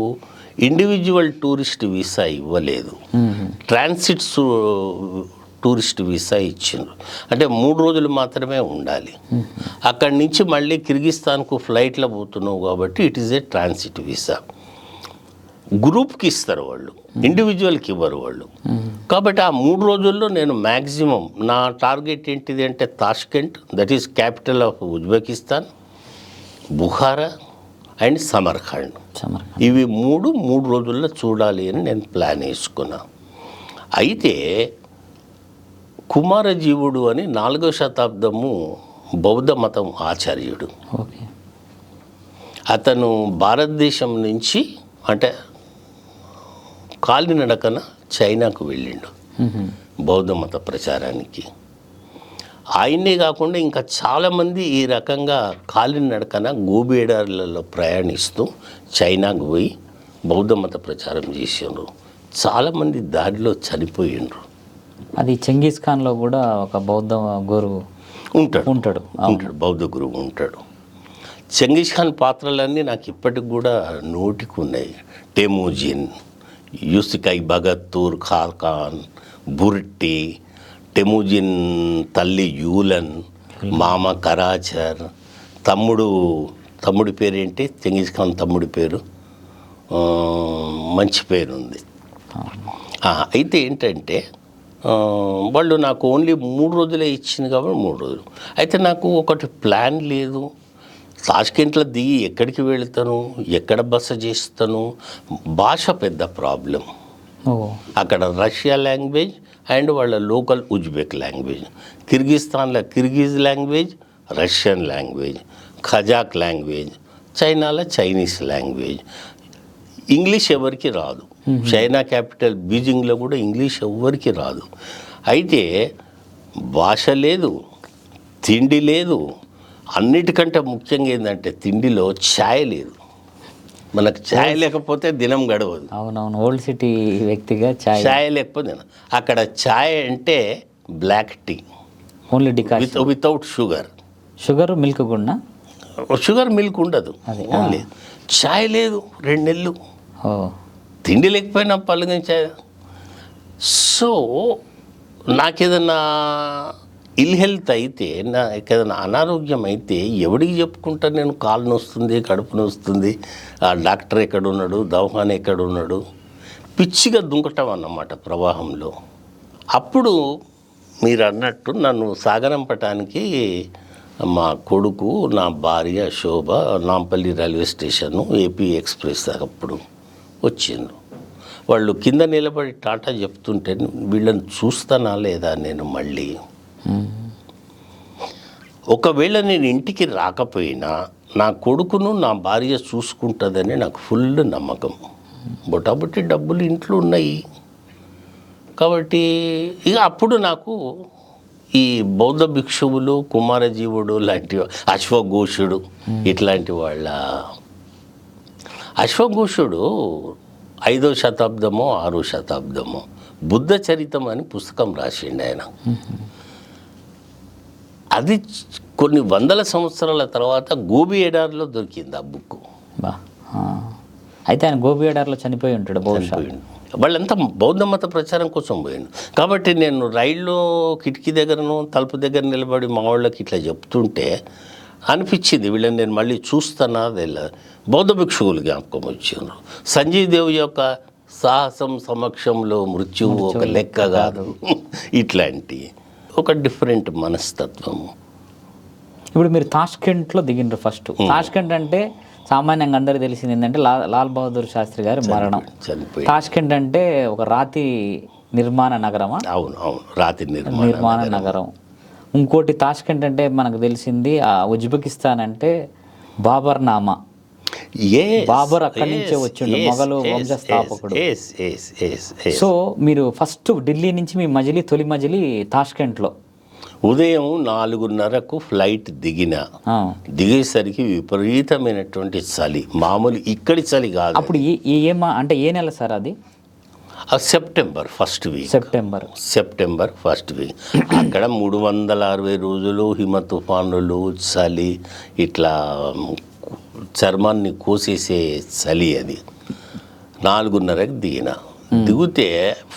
ఇండివిజువల్ టూరిస్ట్ వీసా ఇవ్వలేదు, ట్రాన్సిట్ టూరిస్ట్ వీసా ఇచ్చిండ్రు. అంటే 3 రోజులు మాత్రమే ఉండాలి. అక్కడి నుంచి మళ్ళీ కిర్గిస్తాన్కు ఫ్లైట్లో పోతున్నావు కాబట్టి it is a transit visa. గ్రూప్కి ఇస్తారు వాళ్ళు, ఇండివిజువల్కి ఇవ్వరు వాళ్ళు. కాబట్టి ఆ 3 రోజుల్లో నేను మ్యాక్సిమం నా టార్గెట్ ఏంటిది అంటే Tashkent, that is capital of Uzbekistan, Bukhara and Samarkand. ఇవి 3 రోజుల్లో చూడాలి అని నేను ప్లాన్ వేసుకున్నా. అయితే కుమారజీవుడు అని 4వ శతాబ్దము బౌద్ధ మతం ఆచార్యుడు. అతను భారతదేశం నుంచి అంటే కాలినడకన చైనాకు వెళ్ళిండు బౌద్ధ మత ప్రచారానికి. ఆయనే కాకుండా ఇంకా చాలామంది ఈ రకంగా కాలినడకన గోబేడార్లలో ప్రయాణిస్తూ చైనాకు పోయి బౌద్ధ మత ప్రచారం చేసిండ్రు. చాలామంది దారిలో చనిపోయిండ్రు. అది చెంగీస్ ఖాన్లో కూడా ఒక బౌద్ధ గురువు ఉంటాడు బౌద్ధ గురువు ఉంటాడు. చెంగీస్ ఖాన్ పాత్రలన్నీ నాకు ఇప్పటికి కూడా నోటికి ఉన్నాయి. టెమూజిన్, యూసికై బగత్తూర్ ఖాకాన్, బుర్టి, టెమూజిన్ తల్లి యూలన్, మామ కరాచర్, తమ్ముడి పేరేంటి, చెంగీస్ ఖాన్ తమ్ముడి పేరు మంచి పేరు ఉంది. అయితే ఏంటంటే వాళ్ళు నాకు ఓన్లీ 3 రోజులే ఇచ్చింది కాబట్టి 3 రోజులు. అయితే నాకు ఒకటి ప్లాన్ లేదు. తాష్కెంట్లో దిగి ఎక్కడికి వెళ్తాను, ఎక్కడ బస చేస్తాను, భాష పెద్ద ప్రాబ్లం. అక్కడ రష్యా లాంగ్వేజ్ అండ్ వాళ్ళ లోకల్ ఉజ్బెక్ లాంగ్వేజ్, కిర్గిస్తాన్లో Kyrgyz language, Russian language, Kazakh language, చైనాలో చైనీస్ లాంగ్వేజ్. ఇంగ్లీష్ ఎవరికి రాదు. చైనా క్యాపిటల్ బీజింగ్లో కూడా ఇంగ్లీష్ ఎవరికి రాదు. అయితే భాష లేదు, తిండి లేదు. అన్నిటికంటే ముఖ్యంగా ఏంటంటే తిండిలో ఛాయ్ లేదు. మనకు ఛాయ్ లేకపోతే దినం గడవదు. అవునవును, ఓల్డ్ సిటీ వ్యక్తిగా ఛాయ్ లేకపోతే అక్కడ ఛాయ్ అంటే black tea, only decoction without sugar milk కూడా షుగర్ మిల్క్ ఉండదు. ఓన్లీ ఛాయ్ లేదు 2 నెలలు. తిండి లేకపోయినా పలుగా ఛాయ్. సో నాకేదన్నా ఇల్ హెల్త్ అయితే, నాకు ఏదైనా అనారోగ్యం అయితే ఎవడికి చెప్పుకుంటా నేను? కాలు నొస్తుంది, కడుపు నొస్తుంది, ఆ డాక్టర్ ఎక్కడున్నాడు, దవాఖాన ఎక్కడున్నాడు, పిచ్చిగా దుంకటం అన్నమాట ప్రవాహంలో. అప్పుడు మీరు అన్నట్టు నన్ను సాగనంపటానికి మా కొడుకు, నా భార్య Shobha Nampally railway station AP express అప్పుడు వచ్చిండ్రు. వాళ్ళు కింద నిలబడి టాటా చెప్తుంటే వీళ్ళని చూస్తానా లేదా నేను మళ్ళీ. ఒకవేళ నేను ఇంటికి రాకపోయినా నా కొడుకును నా భార్య చూసుకుంటుందని నాకు ఫుల్ నమ్మకం. బొటాబొట్టి డబ్బులు ఇంట్లో ఉన్నాయి కాబట్టి ఇక అప్పుడు నాకు ఈ బౌద్ధ భిక్షువులు, కుమారజీవుడు లాంటి, అశ్వఘోషుడు ఇట్లాంటి వాళ్ళ, అశ్వఘోషుడు 5వ శతాబ్దమో 6వ శతాబ్దమో బుద్ధ చరితం అని పుస్తకం రాసిండు ఆయన. అది కొన్ని వందల సంవత్సరాల తర్వాత గోబీ ఎడారిలో దొరికింది ఆ బుక్. అయితే ఆయన గోబీ ఎడారిలో చనిపోయి ఉంటాడు బహుశా. వాళ్ళంతా బౌద్ధ మత ప్రచారం కోసం పోయిండు. కాబట్టి నేను రైల్లో కిటికీ దగ్గరను తలుపు దగ్గర నిలబడి మా వాళ్ళకి ఇట్లా చెప్తుంటే అనిపించింది వీళ్ళని నేను మళ్ళీ చూస్తానా అదేలా. బౌద్ధ భిక్షువులు జ్ఞాపకం వచ్చిండ్రు. సంజీవ్ దేవ్ యొక్క సాహసం సమక్షంలో మృత్యువు ఒక లెక్క కాదు, ఇట్లాంటి ఒక డిఫరెంట్ మనస్తత్వము. ఇప్పుడు మీరు తాష్కెంట్లో దిగిండ్రు ఫస్ట్. తాష్కెంట్ అంటే సామాన్యంగా అందరికీ తెలిసింది ఏంటంటే లాల్ బహదూర్ శాస్త్రి గారి మరణం. తాష్కెంట్ అంటే ఒక రాతి నిర్మాణ నగరమా? అవును, రాతి నిర్మాణ నగరం. ఇంకోటి తాష్కెంట్ అంటే మనకు తెలిసింది ఉజ్బెకిస్తాన్ అంటే బాబర్ నామా. బాబర్ అక్కడి నుంచే వచ్చిండు, మొఘలు వంశస్థాపకుడు. సో మీరు ఫస్ట్ ఢిల్లీ నుంచి మీ తొలి మజిలీ తాష్కెంట్లో. ఉదయం 4:30కు ఫ్లైట్ దిగేసరికి విపరీతమైనటువంటి చలి, మామూలు ఇక్కడి చలి కాదు. అప్పుడు అంటే ఏ నెల సార్ అది? September first week. September first week. అక్కడ 360 రోజులు హిమ తుఫానులు, చలి, ఇట్లా చర్మాన్ని కోసేసే చలి. అది 4:30కి దిగితే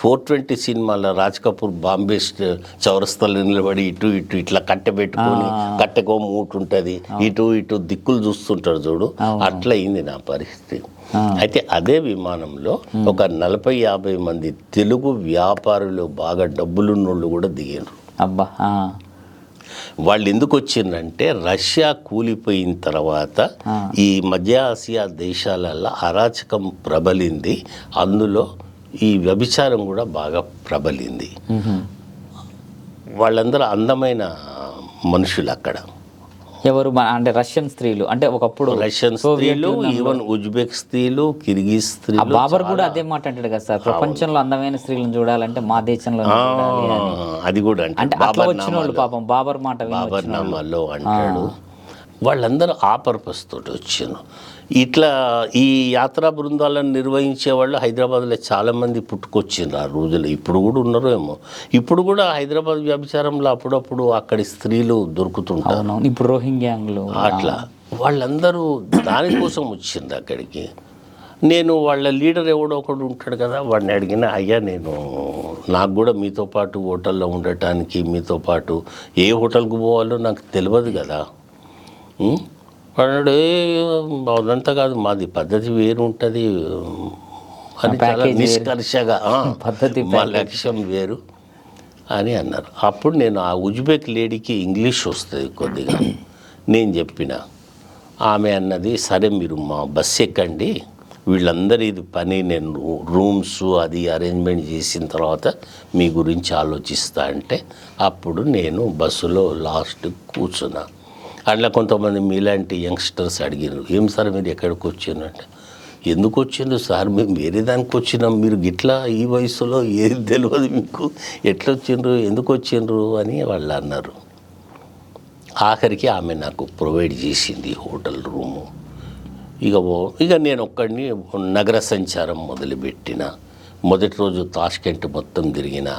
420 సినిమాలో రాజ్ కపూర్ బాంబే చౌరస్తాలో నిలబడి ఇటు ఇట్లా కట్టె పెట్టుకొని, కట్టెకో మూట ఉంటుంది, ఇటు దిక్కులు చూస్తుంటాడు చూడు, అట్లా అయింది నా పరిస్థితి. అయితే అదే విమానంలో ఒక 40-50 మంది తెలుగు వ్యాపారులు బాగా డబ్బులున్నోళ్ళు కూడా దిగారు. అబ్బా. వాళ్ళు ఎందుకు వచ్చిందంటే రష్యా కూలిపోయిన తర్వాత ఈ మధ్య ఆసియా దేశాలలో అరాచకం ప్రబలింది, అందులో ఈ వ్యభిచారం కూడా బాగా ప్రబలింది. వాళ్ళందరూ అందమైన మనుషులు అక్కడ. ఎవరు అంటే రష్యన్ స్త్రీలు, అంటే ఒకప్పుడు రష్యన్ స్త్రీలు, ఈవెన్ ఉజ్బెక్ స్త్రీలు, కిర్గిజ్ స్త్రీలు. బాబర్ కూడా అదే మాట అంటాడు కదా సార్, ప్రపంచంలో అందమైన స్త్రీలను చూడాలంటే మా దేశంలో అది కూడా అంటే అట్లా వచ్చిన వాళ్ళు పాపం బాబర్ మాట బాబర్ నామాలో అంటాడు. వాళ్ళందరూ ఆ పర్పస్ తోటి వచ్చారు. ఇట్లా ఈ యాత్రా బృందాలను నిర్వహించే వాళ్ళు హైదరాబాద్లో చాలామంది పుట్టుకొచ్చిండ్రు ఆ రోజుల్లో. ఇప్పుడు కూడా ఉన్నారు ఏమో. ఇప్పుడు కూడా హైదరాబాద్ వ్యభిచారంలో అప్పుడప్పుడు అక్కడి స్త్రీలు దొరుకుతుంటారు. ఇప్పుడు రోహింగ్యాంగ్లు అట్లా వాళ్ళందరూ దానికోసం వచ్చిండ్రు అక్కడికి. నేను వాళ్ళ లీడర్ ఎవడో ఒకడు ఉంటాడు కదా, వాడిని అడిగిన, అయ్యా నేను నాకు కూడా మీతో పాటు హోటల్లో ఉండటానికి, మీతో పాటు ఏ హోటల్కి పోవాలో నాకు తెలియదు కదా. వాడు అదంతా కాదు, మాది పద్ధతి వేరు ఉంటుంది అని చాలా నిష్కర్షగా, మా లక్ష్యం వేరు అని అన్నారు. అప్పుడు నేను ఆ ఉజ్బెక్ లేడీకి ఇంగ్లీష్ వస్తుంది కొద్దిగా, నేను చెప్పిన, ఆమె అన్నది, సరే మీరు మా బస్సు ఎక్కండి, వీళ్ళందరి ఇది పని నేను రూమ్స్ అది అరేంజ్మెంట్ చేసిన తర్వాత మీ గురించి ఆలోచిస్తా అంటే, అప్పుడు నేను బస్సులో లాస్ట్ కూర్చున్నా. అట్లా కొంతమంది మీలాంటి యంగ్స్టర్స్ అడిగారు, ఏం సార్ మీరు ఎక్కడికి వచ్చిందంటే, ఎందుకు వచ్చిండ్రు సార్, మేము వేరే దానికి వచ్చినాం, మీరు గిట్లా ఈ వయసులో ఏది తెలియదు మీకు, ఎట్లా వచ్చిండ్రు, ఎందుకు వచ్చిండ్రు అని వాళ్ళు అన్నారు. ఆఖరికి ఆమె నాకు ప్రొవైడ్ చేసింది హోటల్ రూము. ఇక నేను ఒక్కడిని నగర సంచారం మొదలుపెట్టిన. మొదటి రోజు తాష్కెంట్ మొత్తం తిరిగిన,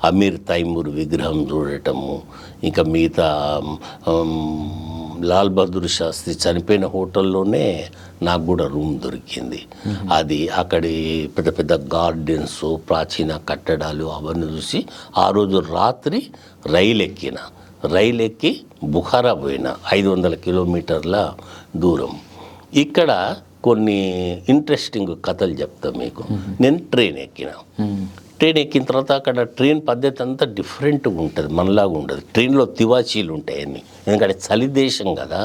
అమీర్ తైమూర్ విగ్రహం చూడటము, ఇంకా మిగతా లాల్ బహదూర్ శాస్త్రి చనిపోయిన హోటల్లోనే నాకు కూడా రూమ్ దొరికింది. అది అక్కడి పెద్ద పెద్ద గార్డెన్స్, ప్రాచీన కట్టడాలు అవన్నీ చూసి ఆ రోజు రాత్రి రైలు ఎక్కి బుఖారా పోయిన, 500 కిలోమీటర్ల దూరం. ఇక్కడ కొన్ని ఇంట్రెస్టింగ్ కథలు చెప్తా మీకు. నేను ట్రైన్ ఎక్కిన తర్వాత అక్కడ ట్రైన్ పద్ధతి అంతా డిఫరెంట్గా ఉంటుంది, మనలాగా ఉండదు. ట్రైన్లో తివాచీలు ఉంటాయి అన్నీ, ఎందుకంటే చలి దేశం కదా,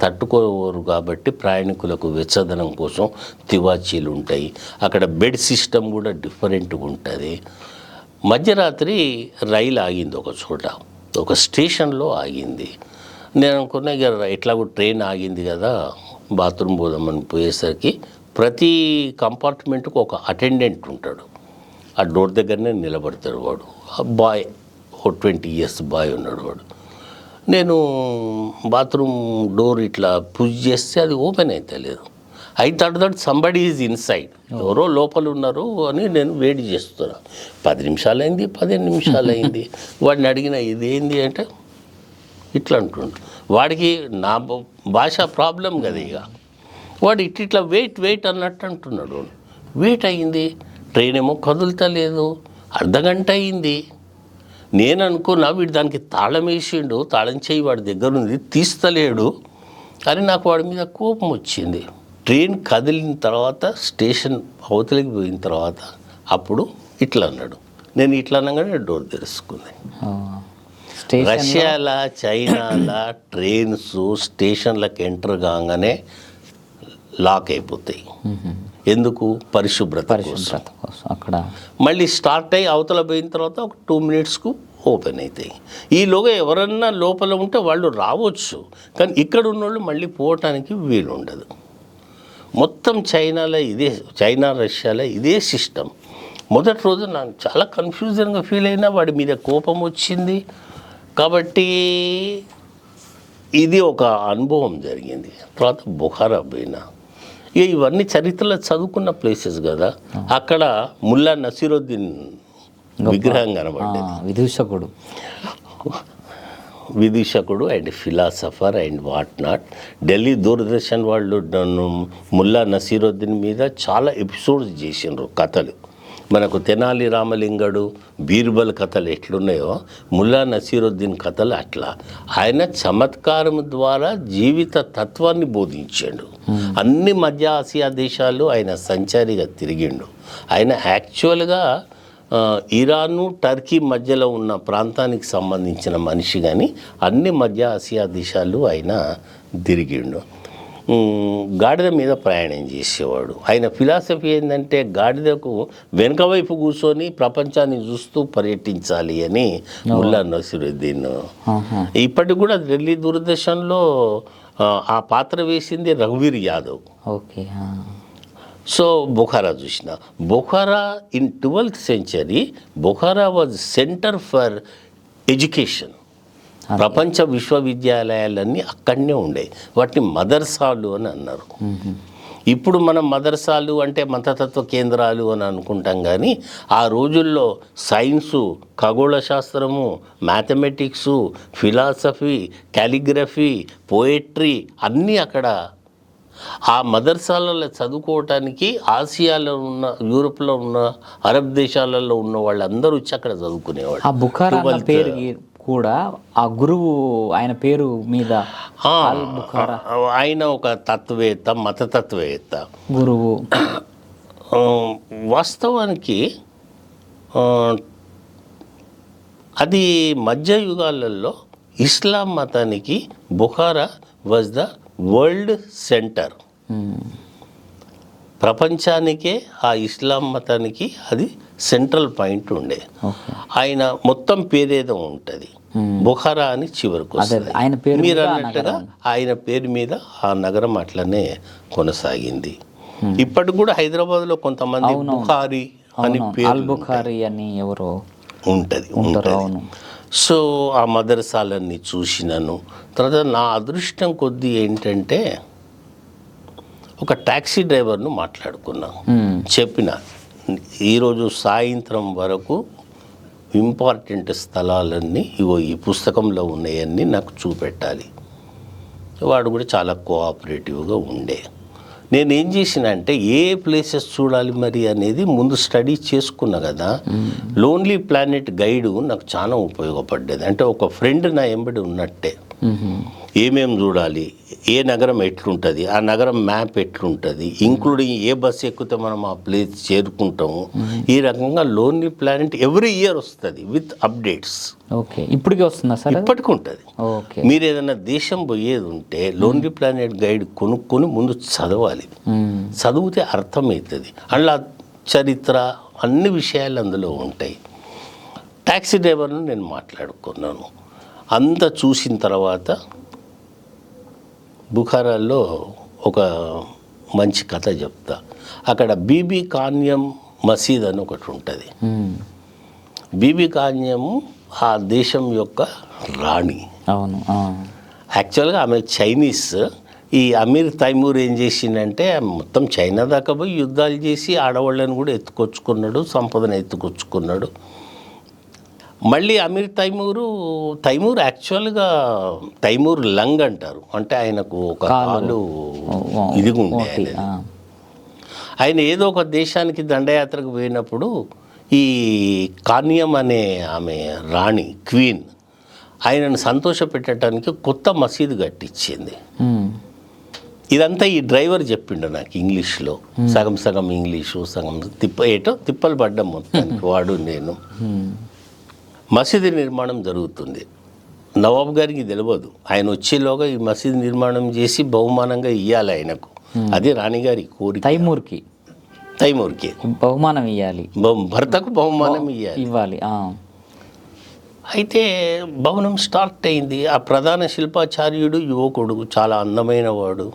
తట్టుకోరు కాబట్టి ప్రయాణికులకు వెచ్చదనం కోసం తివాచీలు ఉంటాయి. అక్కడ బెడ్ సిస్టమ్ కూడా డిఫరెంట్గా ఉంటుంది. మధ్యరాత్రి రైలు ఆగింది ఒక చోట, ఒక స్టేషన్లో ఆగింది. నేను అనుకున్నా ఇక ఎట్లాగో ట్రైన్ ఆగింది కదా, బాత్రూమ్ పోదామని పోయేసరికి ప్రతి కంపార్ట్మెంట్కు ఒక అటెండెంట్ ఉంటాడు, ఆ డోర్ దగ్గరనే నిలబడతాడు వాడు. ఆ బాయ్, ఓ 20 years బాయ్ ఉన్నాడు వాడు. నేను బాత్రూమ్ డోర్ ఇట్లా పుష్ చేస్తే అది ఓపెన్ అయితే లేదు. I thought that somebody is inside, ఎవరో లోపల ఉన్నారు అని నేను వెయిట్ చేస్తున్నా. 10 నిమిషాలు అయింది, 15 నిమిషాలు అయింది. వాడిని అడిగిన, ఇదేంది అంటే ఇట్లా అంటుండు. వాడికి నా భాష ప్రాబ్లం కదా, ఇక వాడు ఇట్లా వెయిట్ అన్నట్టు అంటున్నాడు. వెయిట్ అయ్యింది, ట్రైన్ ఏమో కదులుతలేదు, అర్ధగంట అయింది. నేను అనుకున్నా వీడు దానికి తాళం వేసిండు, తాళం చేయి వాడి దగ్గర ఉంది, తీస్తలేడు అని నాకు వాడి మీద కోపం వచ్చింది. ట్రైన్ కదిలిన తర్వాత స్టేషన్ అవతలికి పోయిన తర్వాత అప్పుడు ఇట్లా అన్నాడు. నేను ఇట్లా అనగానే డోర్ తెరుచుకుంది. రష్యాల, చైనాల ట్రైన్స్ స్టేషన్లకు ఎంటర్ కాగానే లాక్ అయిపోతాయి. ఎందుకు? పరిశుభ్రత కోసం. అక్కడ మళ్ళీ స్టార్ట్ అయ్యి అవతల పోయిన తర్వాత ఒక 2 minutesకు ఓపెన్ అవుతాయి. ఈలోగా ఎవరన్నా లోపల ఉంటే వాళ్ళు రావచ్చు, కానీ ఇక్కడ ఉన్నోళ్ళు మళ్ళీ పోవటానికి వీలు ఉండదు. మొత్తం చైనా రష్యాలో ఇదే సిస్టమ్. మొదటి రోజు నాకు చాలా కన్ఫ్యూజన్గా ఫీల్ అయినా, వాడి మీద కోపం వచ్చింది కాబట్టి ఇది ఒక అనుభవం జరిగింది. తర్వాత బుఖారా పోయినా, ఇవన్నీ చరిత్రలో చదువుకున్న ప్లేసెస్ కదా. అక్కడ ముల్లా నసీరుద్దీన్ విగ్రహం కనబడ్డది. విదూషకుడు and philosopher and what not. Delhi Doordarshan వాళ్ళు ముల్లా నసీరుద్దీన్ మీద చాలా ఎపిసోడ్స్ చేసిండ్రు, కథలు. మనకు తెనాలి రామలింగడు బీర్బల్ కథలు ఎట్లున్నాయో ముల్లా నసీరుద్దీన్ కథలు అట్లా. ఆయన చమత్కారం ద్వారా జీవిత తత్వాన్ని బోధించాడు. అన్ని మధ్య ఆసియా దేశాలు ఆయన సంచారిగా తిరిగిండు. ఆయన యాక్చువల్గా ఇరాను టర్కీ మధ్యలో ఉన్న ప్రాంతానికి సంబంధించిన మనిషి, కానీ అన్ని మధ్య ఆసియా దేశాలు ఆయన తిరిగిండు. గాడిద మీద ప్రయాణం చేసేవాడు. ఆయన ఫిలాసఫీ ఏంటంటే గాడిదకు వెనుక వైపు కూర్చొని ప్రపంచాన్ని చూస్తూ పర్యటించాలి అని ముల్లా నసీరుద్దీన్. ఇప్పటికి కూడా ఢిల్లీ దూరదర్శన్లో ఆ పాత్ర వేసింది రఘువీర్ యాదవ్. ఓకే. సో బుఖారా చూసిన. Bukhara in 12th century Bukhara was centre for education. ప్రపంచ విశ్వవిద్యాలయాలన్నీ అక్కడనే ఉండే. వాటిని మదర్సాలు అని అన్నారు. ఇప్పుడు మనం మదర్సాలు అంటే మతతత్వ కేంద్రాలు అని అనుకుంటాం, కానీ ఆ రోజుల్లో సైన్సు, ఖగోళ శాస్త్రము, మ్యాథమెటిక్సు, ఫిలాసఫీ, క్యాలిగ్రఫీ, పోయట్రీ అన్నీ అక్కడ ఆ మదర్సాలలో చదువుకోవటానికి ఆసియాలో ఉన్న, యూరోప్లో ఉన్న, అరబ్ దేశాలలో ఉన్న వాళ్ళందరూ వచ్చి అక్కడ చదువుకునేవాళ్ళు. ఆ బుఖారా అన్న పేరు కూడా ఆ గురువు ఆయన పేరు మీద ఆయన ఒక తత్వవేత్త, మతతత్వవేత్త, గురువు. వాస్తవానికి అది మధ్య యుగాలలో ఇస్లాం మతానికి Bukhara was the world centre. ప్రపంచానికే ఆ ఇస్లాం మతానికి అది సెంట్రల్ పాయింట్ ఉండే. ఆయన మొత్తం పేరేదో ఉంటుంది, బుఖారా అని చివరికి వస్తుంది. మీరు అన్నట్టుగా ఆయన పేరు మీద ఆ నగరం అట్లనే కొనసాగింది. ఇప్పటికి కూడా హైదరాబాద్లో కొంతమంది బుఖారీ అని పేరు బుఖారీ అని ఎవరో ఉంటుంది. సో ఆ మదర్సాలన్నీ చూసినాను. తర్వాత నా అదృష్టం కొద్దీ ఏంటంటే ఒక ట్యాక్సీ డ్రైవర్ను మాట్లాడుకున్నాను. చెప్పిన ఈరోజు సాయంత్రం వరకు ఇంపార్టెంట్ స్థలాలన్నీ ఇగో ఈ పుస్తకంలో ఉన్నాయన్నీ నాకు చూపెట్టాలి. వాడు కూడా చాలా కోఆపరేటివ్గా ఉండే. నేనేం చేసిన అంటే ఏ ప్లేసెస్ చూడాలి మరి అనేది ముందు స్టడీ చేసుకున్నా కదా. లోన్లీ ప్లానెట్ గైడు నాకు చాలా ఉపయోగపడ్డది. అంటే ఒక ఫ్రెండ్ నా ఎంబడి ఉన్నట్టే. ఏమేం చూడాలి, ఏ నగరం ఎట్లుంటుంది, ఆ నగరం మ్యాప్ ఎట్లుంటుంది, ఇంక్లూడింగ్ ఏ బస్సు ఎక్కితే మనం ఆ ప్లేస్ చేరుకుంటాము. ఈ రకంగా లోన్లీ ప్లానెట్ ఎవ్రీ ఇయర్ వస్తుంది విత్ అప్డేట్స్. ఓకే, ఇప్పటికీ వస్తుందా సార్? ఇప్పటికి ఉంటుంది. మీరు ఏదైనా దేశం పోయేది ఉంటే లోన్లీ ప్లానెట్ గైడ్ కొనుక్కొని ముందు చదవాలి. చదివితే అర్థమవుతుంది. అందులో చరిత్ర అన్ని విషయాలు అందులో ఉంటాయి. ట్యాక్సీ డ్రైవర్ను నేను మాట్లాడుకున్నాను. అంతా చూసిన తర్వాత బుఖారాలో ఒక మంచి కథ చెప్తా. అక్కడ బీబీ కాన్యం మసీద్ అని ఒకటి ఉంటుంది. బీబీ కాన్యము ఆ దేశం యొక్క రాణి. అవును. యాక్చువల్గా ఆమె చైనీస్. ఈ అమీర్ తైమూర్ ఏం చేసిందంటే మొత్తం చైనా దాకా పోయి యుద్ధాలు చేసి ఆడవాళ్ళని కూడా ఎత్తుకొచ్చుకున్నాడు, సంపదను ఎత్తుకొచ్చుకున్నాడు. మళ్ళీ అమీర్ తైమూర్ యాక్చువల్గా తైమూర్ లంగ్ అంటారు. అంటే ఆయనకు ఒక కాలు ఇదిగా ఉండే. ఆయన ఏదో ఒక దేశానికి దండయాత్రకు పోయినప్పుడు ఈ కాన్యం అనే ఆమె రాణి, క్వీన్, ఆయనను సంతోషపెట్టడానికి కొత్త మసీదు కట్టించింది. ఇదంతా ఈ డ్రైవర్ చెప్పిండు నాకు ఇంగ్లీష్లో. సగం సగం ఇంగ్లీషు, సగం తిప్పలు పడ్డం మొత్తానికి వాడు నేను. మసీదు నిర్మాణం జరుగుతుంది. నవాబ్ గారికి తెలియదు. ఆయన వచ్చేలోగా ఈ మసీదు నిర్మాణం చేసి బహుమానంగా ఇవ్వాలి ఆయనకు. అది రాణిగారి కోరిక. తైమూర్కి బహుమానం ఇవ్వాలి, భర్తకు బహుమానం ఇవ్వాలి. అయితే భవనం స్టార్ట్ అయింది. ఆ ప్రధాన శిల్పాచార్యుడు యువకుడు, చాలా అందమైన వాడు.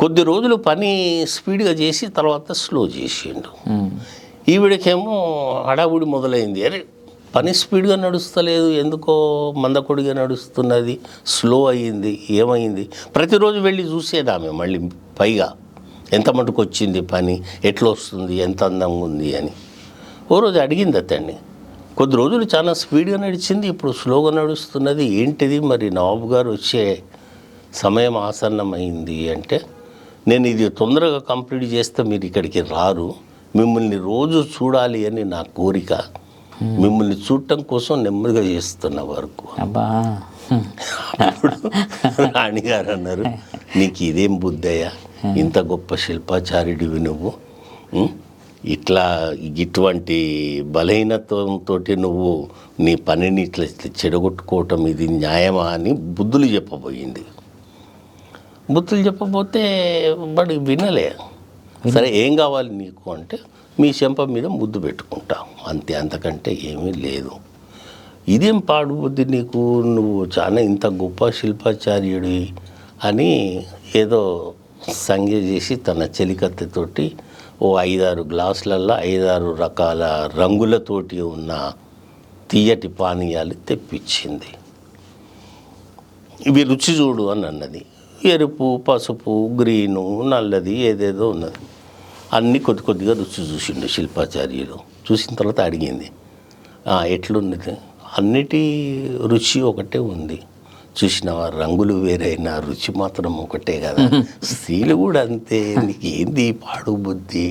కొద్ది రోజులు పని స్పీడ్గా చేసి తర్వాత స్లో చేసిండు. ఈవిడకేమో హడావుడి మొదలైంది. అరే పని స్పీడ్గా నడుస్తలేదు, ఎందుకో మందకొడిగా నడుస్తున్నది, స్లో అయ్యింది, ఏమైంది? ప్రతిరోజు వెళ్ళి చూసేది ఆమె. మళ్ళీ పైగా ఎంత మటుకు వచ్చింది పని, ఎట్లా వస్తుంది, ఎంత అందంగా ఉంది అని. ఓ రోజు అడిగింది అతన్ని, కొద్ది రోజులు చాలా స్పీడ్గా నడిచింది, ఇప్పుడు స్లోగా నడుస్తున్నది, ఏంటిది? మరి నవాబు గారు వచ్చే సమయం ఆసన్నమైంది అంటే, నేను ఇది తొందరగా కంప్లీట్ చేస్తే మీరు ఇక్కడికి రారు, మిమ్మల్ని రోజు చూడాలి అని నా కోరిక, మిమ్మల్ని చూడటం కోసం నెమ్మదిగా చేస్తున్న వరకు. అబ్బా. అప్పుడు రాణిగారు అన్నారు, నీకు ఇదేం బుద్ధయ్యా, ఇంత గొప్ప శిల్పాచార్యుడివి నువ్వు, ఇట్లా ఇటువంటి బలహీనత్వంతో నువ్వు నీ పనిని ఇట్లా చెడగొట్టుకోవటం ఇది న్యాయమా అని బుద్ధులు చెప్పబోయింది. బుద్ధులు చెప్పబోతే వాడు వినలే. సరే ఏం కావాలి నీకు అంటే, మీ చెంప మీద ముద్దు పెట్టుకుంటాం అంతే, అంతకంటే ఏమీ లేదు. ఇదేం పాడు బుద్ధి నీకు, నువ్వు చాలా ఇంత గొప్ప శిల్పాచార్యుడి అని ఏదో సంజ్ఞ చేసి తన చెలికత్తెతోటి ఓ 5-6 గ్లాసులల్లో 5-6 రకాల రంగులతోటి ఉన్న తీయటి పానీయాలు తెప్పించింది. ఇవి రుచి చూడు అని అన్నది. ఎరుపు, పసుపు, గ్రీను, నల్లది ఏదేదో ఉన్నది. అన్నీ కొద్ది కొద్దిగా రుచి చూసిండు శిల్పాచార్యులు. చూసిన తర్వాత అడిగింది, ఎట్లున్నది? అన్నిటి రుచి ఒకటే ఉంది, చూసినావా, రంగులు వేరైనా రుచి మాత్రం ఒకటే కదా, స్త్రీలు కూడా అంతే, నీకు ఏంది పాడు బుద్ధి.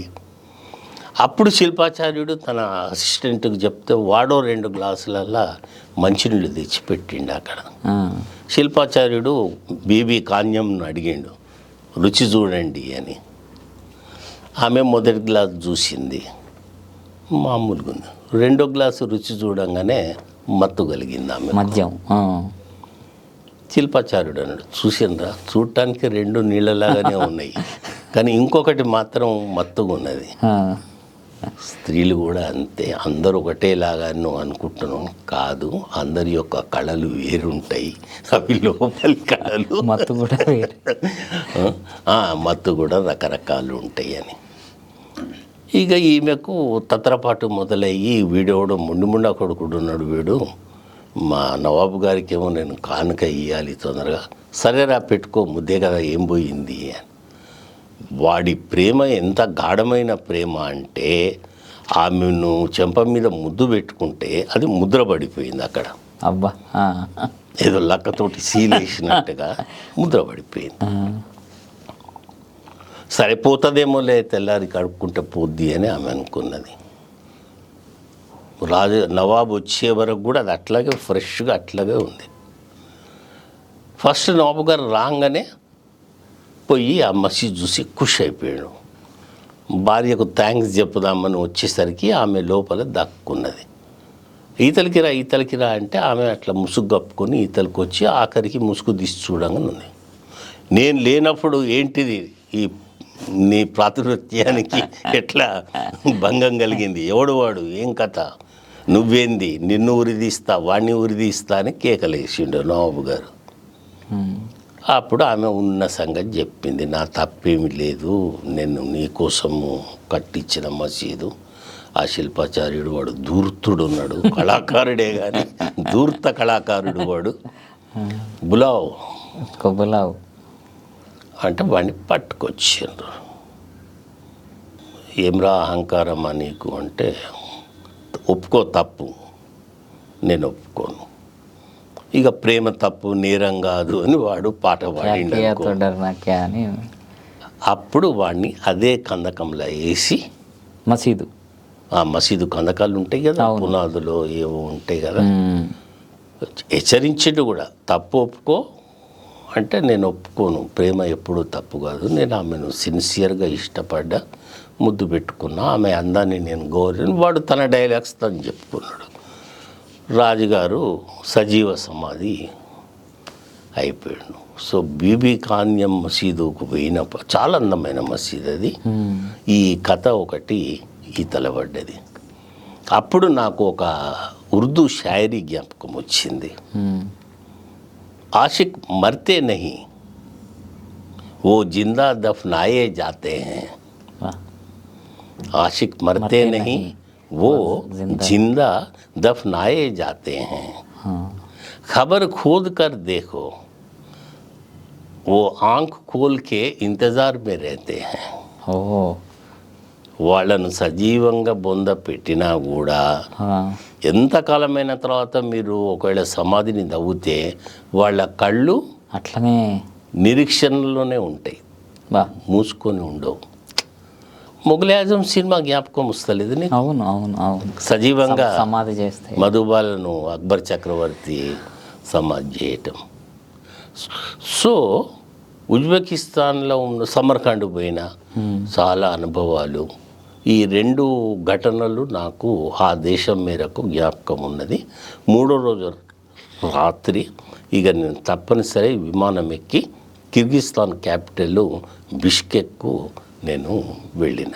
అప్పుడు శిల్పాచార్యుడు తన అసిస్టెంట్కి చెప్తే వాడో 2 గ్లాసులల్లా మంచినీళ్ళు తెచ్చిపెట్టిండు అక్కడ. శిల్పాచార్యుడు బీబీ కాన్యంను అడిగిండు, రుచి చూడండి అని. ఆమె మొదటి గ్లాసు చూసింది, మామూలుగా ఉంది. 2వ గ్లాసు రుచి చూడంగానే మత్తు కలిగింది ఆమె, మద్యం. శిల్పాచార్యుడు అన్నాడు, చూసిండ్రా, చూడటానికి 2 నీళ్ళలాగానే ఉన్నాయి, కానీ ఇంకొకటి మాత్రం మత్తుగా ఉన్నది. స్త్రీలు కూడా అంతే, అందరూ ఒకటేలాగా నువ్వు అనుకుంటున్నాం కాదు, అందరి యొక్క కళలు వేరుంటాయి, అవి లోపలి కళలు, మత్తు కూడా వేరు, మత్తు కూడా రకరకాలు ఉంటాయి అని. ఇక ఈమెకు తత్రపాటు మొదలయ్యి, వీడెవడో ముండా కొడుకుడు ఉన్నాడు, వీడు మా నవాబు గారికి ఏమో నేను కానుక ఇవ్వాలి తొందరగా, సరేరా పెట్టుకో, ముద్దే కదా ఏం పోయింది అని. వాడి ప్రేమ ఎంత గాఢమైన ప్రేమ అంటే, ఆమెను చెంప మీద ముద్దు పెట్టుకుంటే అది ముద్ర పడిపోయింది అక్కడ. అబ్బా, ఏదో లక్కతోటి సీలేసినట్టుగా ముద్ర పడిపోయింది. సరిపోతుందేమోలే, తెల్లారి కడుక్కుంటే పోద్ది అని ఆమె అనుకున్నది. నవాబు వచ్చే వరకు కూడా అది అట్లాగే ఫ్రెష్గా అట్లాగే ఉంది. ఫస్ట్ నవాబు గారు రాగానే పోయి ఆ మసీద్ చూసి ఖుష్ అయిపోయాడు. భార్యకు థ్యాంక్స్ చెప్పుదామని వచ్చేసరికి ఆమె లోపల దక్కున్నది. ఈతలకి రా అంటే ఆమె అట్లా ముసుగు కప్పుకొని ఈతలకు వచ్చి ఆఖరికి ముసుగు తీసి చూడంగానే ఉంది. నేను లేనప్పుడు ఏంటిది ఈ నీ ప్రాతినిధ్యానికి ఎట్లా భంగం కలిగింది, ఎవడు వాడు, ఏం కథ, నువ్వేంది, నిన్ను ఉరిదీస్తా వాడిని ఉరిదీస్తా అని కేకలేసిండు నవాబు గారు. అప్పుడు ఆమె ఉన్న సంగతి చెప్పింది, నా తప్పేమి లేదు, నేను నీకోసము కట్టించిన మసీదు, ఆ శిల్పాచార్యుడు వాడు ధూర్తుడు ఉన్నాడు, కళాకారుడే కానీ ధూర్త కళాకారుడు వాడు, బులావ్ అంటే వాడిని పట్టుకొచ్చిండ్రు. ఏమ్రా అహంకారమా నీకు అంటే, ఒప్పుకో తప్పు, నేను ఒప్పుకోను, ఇక ప్రేమ తప్పు నేరం కాదు అని వాడు పాట పాడిండు. అప్పుడు వాడిని అదే కందకంలో వేసి మసీదు కందకాలు ఉంటాయి కదా, పునాదులో ఏవో ఉంటాయి కదా, హెచ్చరించిండు కూడా, తప్పు ఒప్పుకో అంటే నేను ఒప్పుకోను, ప్రేమ ఎప్పుడూ తప్పు కాదు, నేను ఆమెను సిన్సియర్గా ఇష్టపడ్డా, ముద్దు పెట్టుకున్నా, ఆమె అందాన్ని నేను గౌరవం, వాడు తన డైలాగ్స్ తను చెప్పుకున్నాడు. రాజుగారు సజీవ సమాధి అయిపోయాడు. సో బీబీ కాన్యం మసీదుకు పోయినప్పుడు, చాలా అందమైన మసీదు అది, ఈ కథ ఒకటి ఈ తలబడ్డది. అప్పుడు నాకు ఒక ఉర్దూ షాయరీ జ్ఞాపకం వచ్చింది. आशिक मरते नहीं, वो जिंदा दफनाए जाते हैं. आशिक मरते नहीं, वो जिंदा दफनाए जाते हैं. खबर खोद कर देखो, वो आंख खोल के इंतज़ार में रहते हैं. వాళ్ళను సజీవంగా బొంద పెట్టినా కూడా ఎంతకాలమైన తర్వాత మీరు ఒకవేళ సమాధిని తవ్వితే వాళ్ళ కళ్ళు అట్లనే నిరీక్షణలోనే ఉంటాయి, మూసుకొని ఉండవు. మొఘల్ ఆజం సినిమా జ్ఞాపకం వస్తలేదు నీకు? అవును అవును అవును. సజీవంగా సమాధి చేస్తే మధుబాలను అక్బర్ చక్రవర్తి సమాధి చేయటం. సో ఉజ్బెకిస్తాన్లో ఉన్న సమర్ఖండ్ పోయిన చాలా అనుభవాలు, ఈ 2 ఘటనలు నాకు ఆ దేశం మేరకు జ్ఞాపకం ఉన్నది. 3వ రోజు రాత్రి ఇక నేను తప్పనిసరి విమానం ఎక్కి కిర్గిస్తాన్ క్యాపిటల్ బిష్కెక్కు నేను వెళ్ళిన.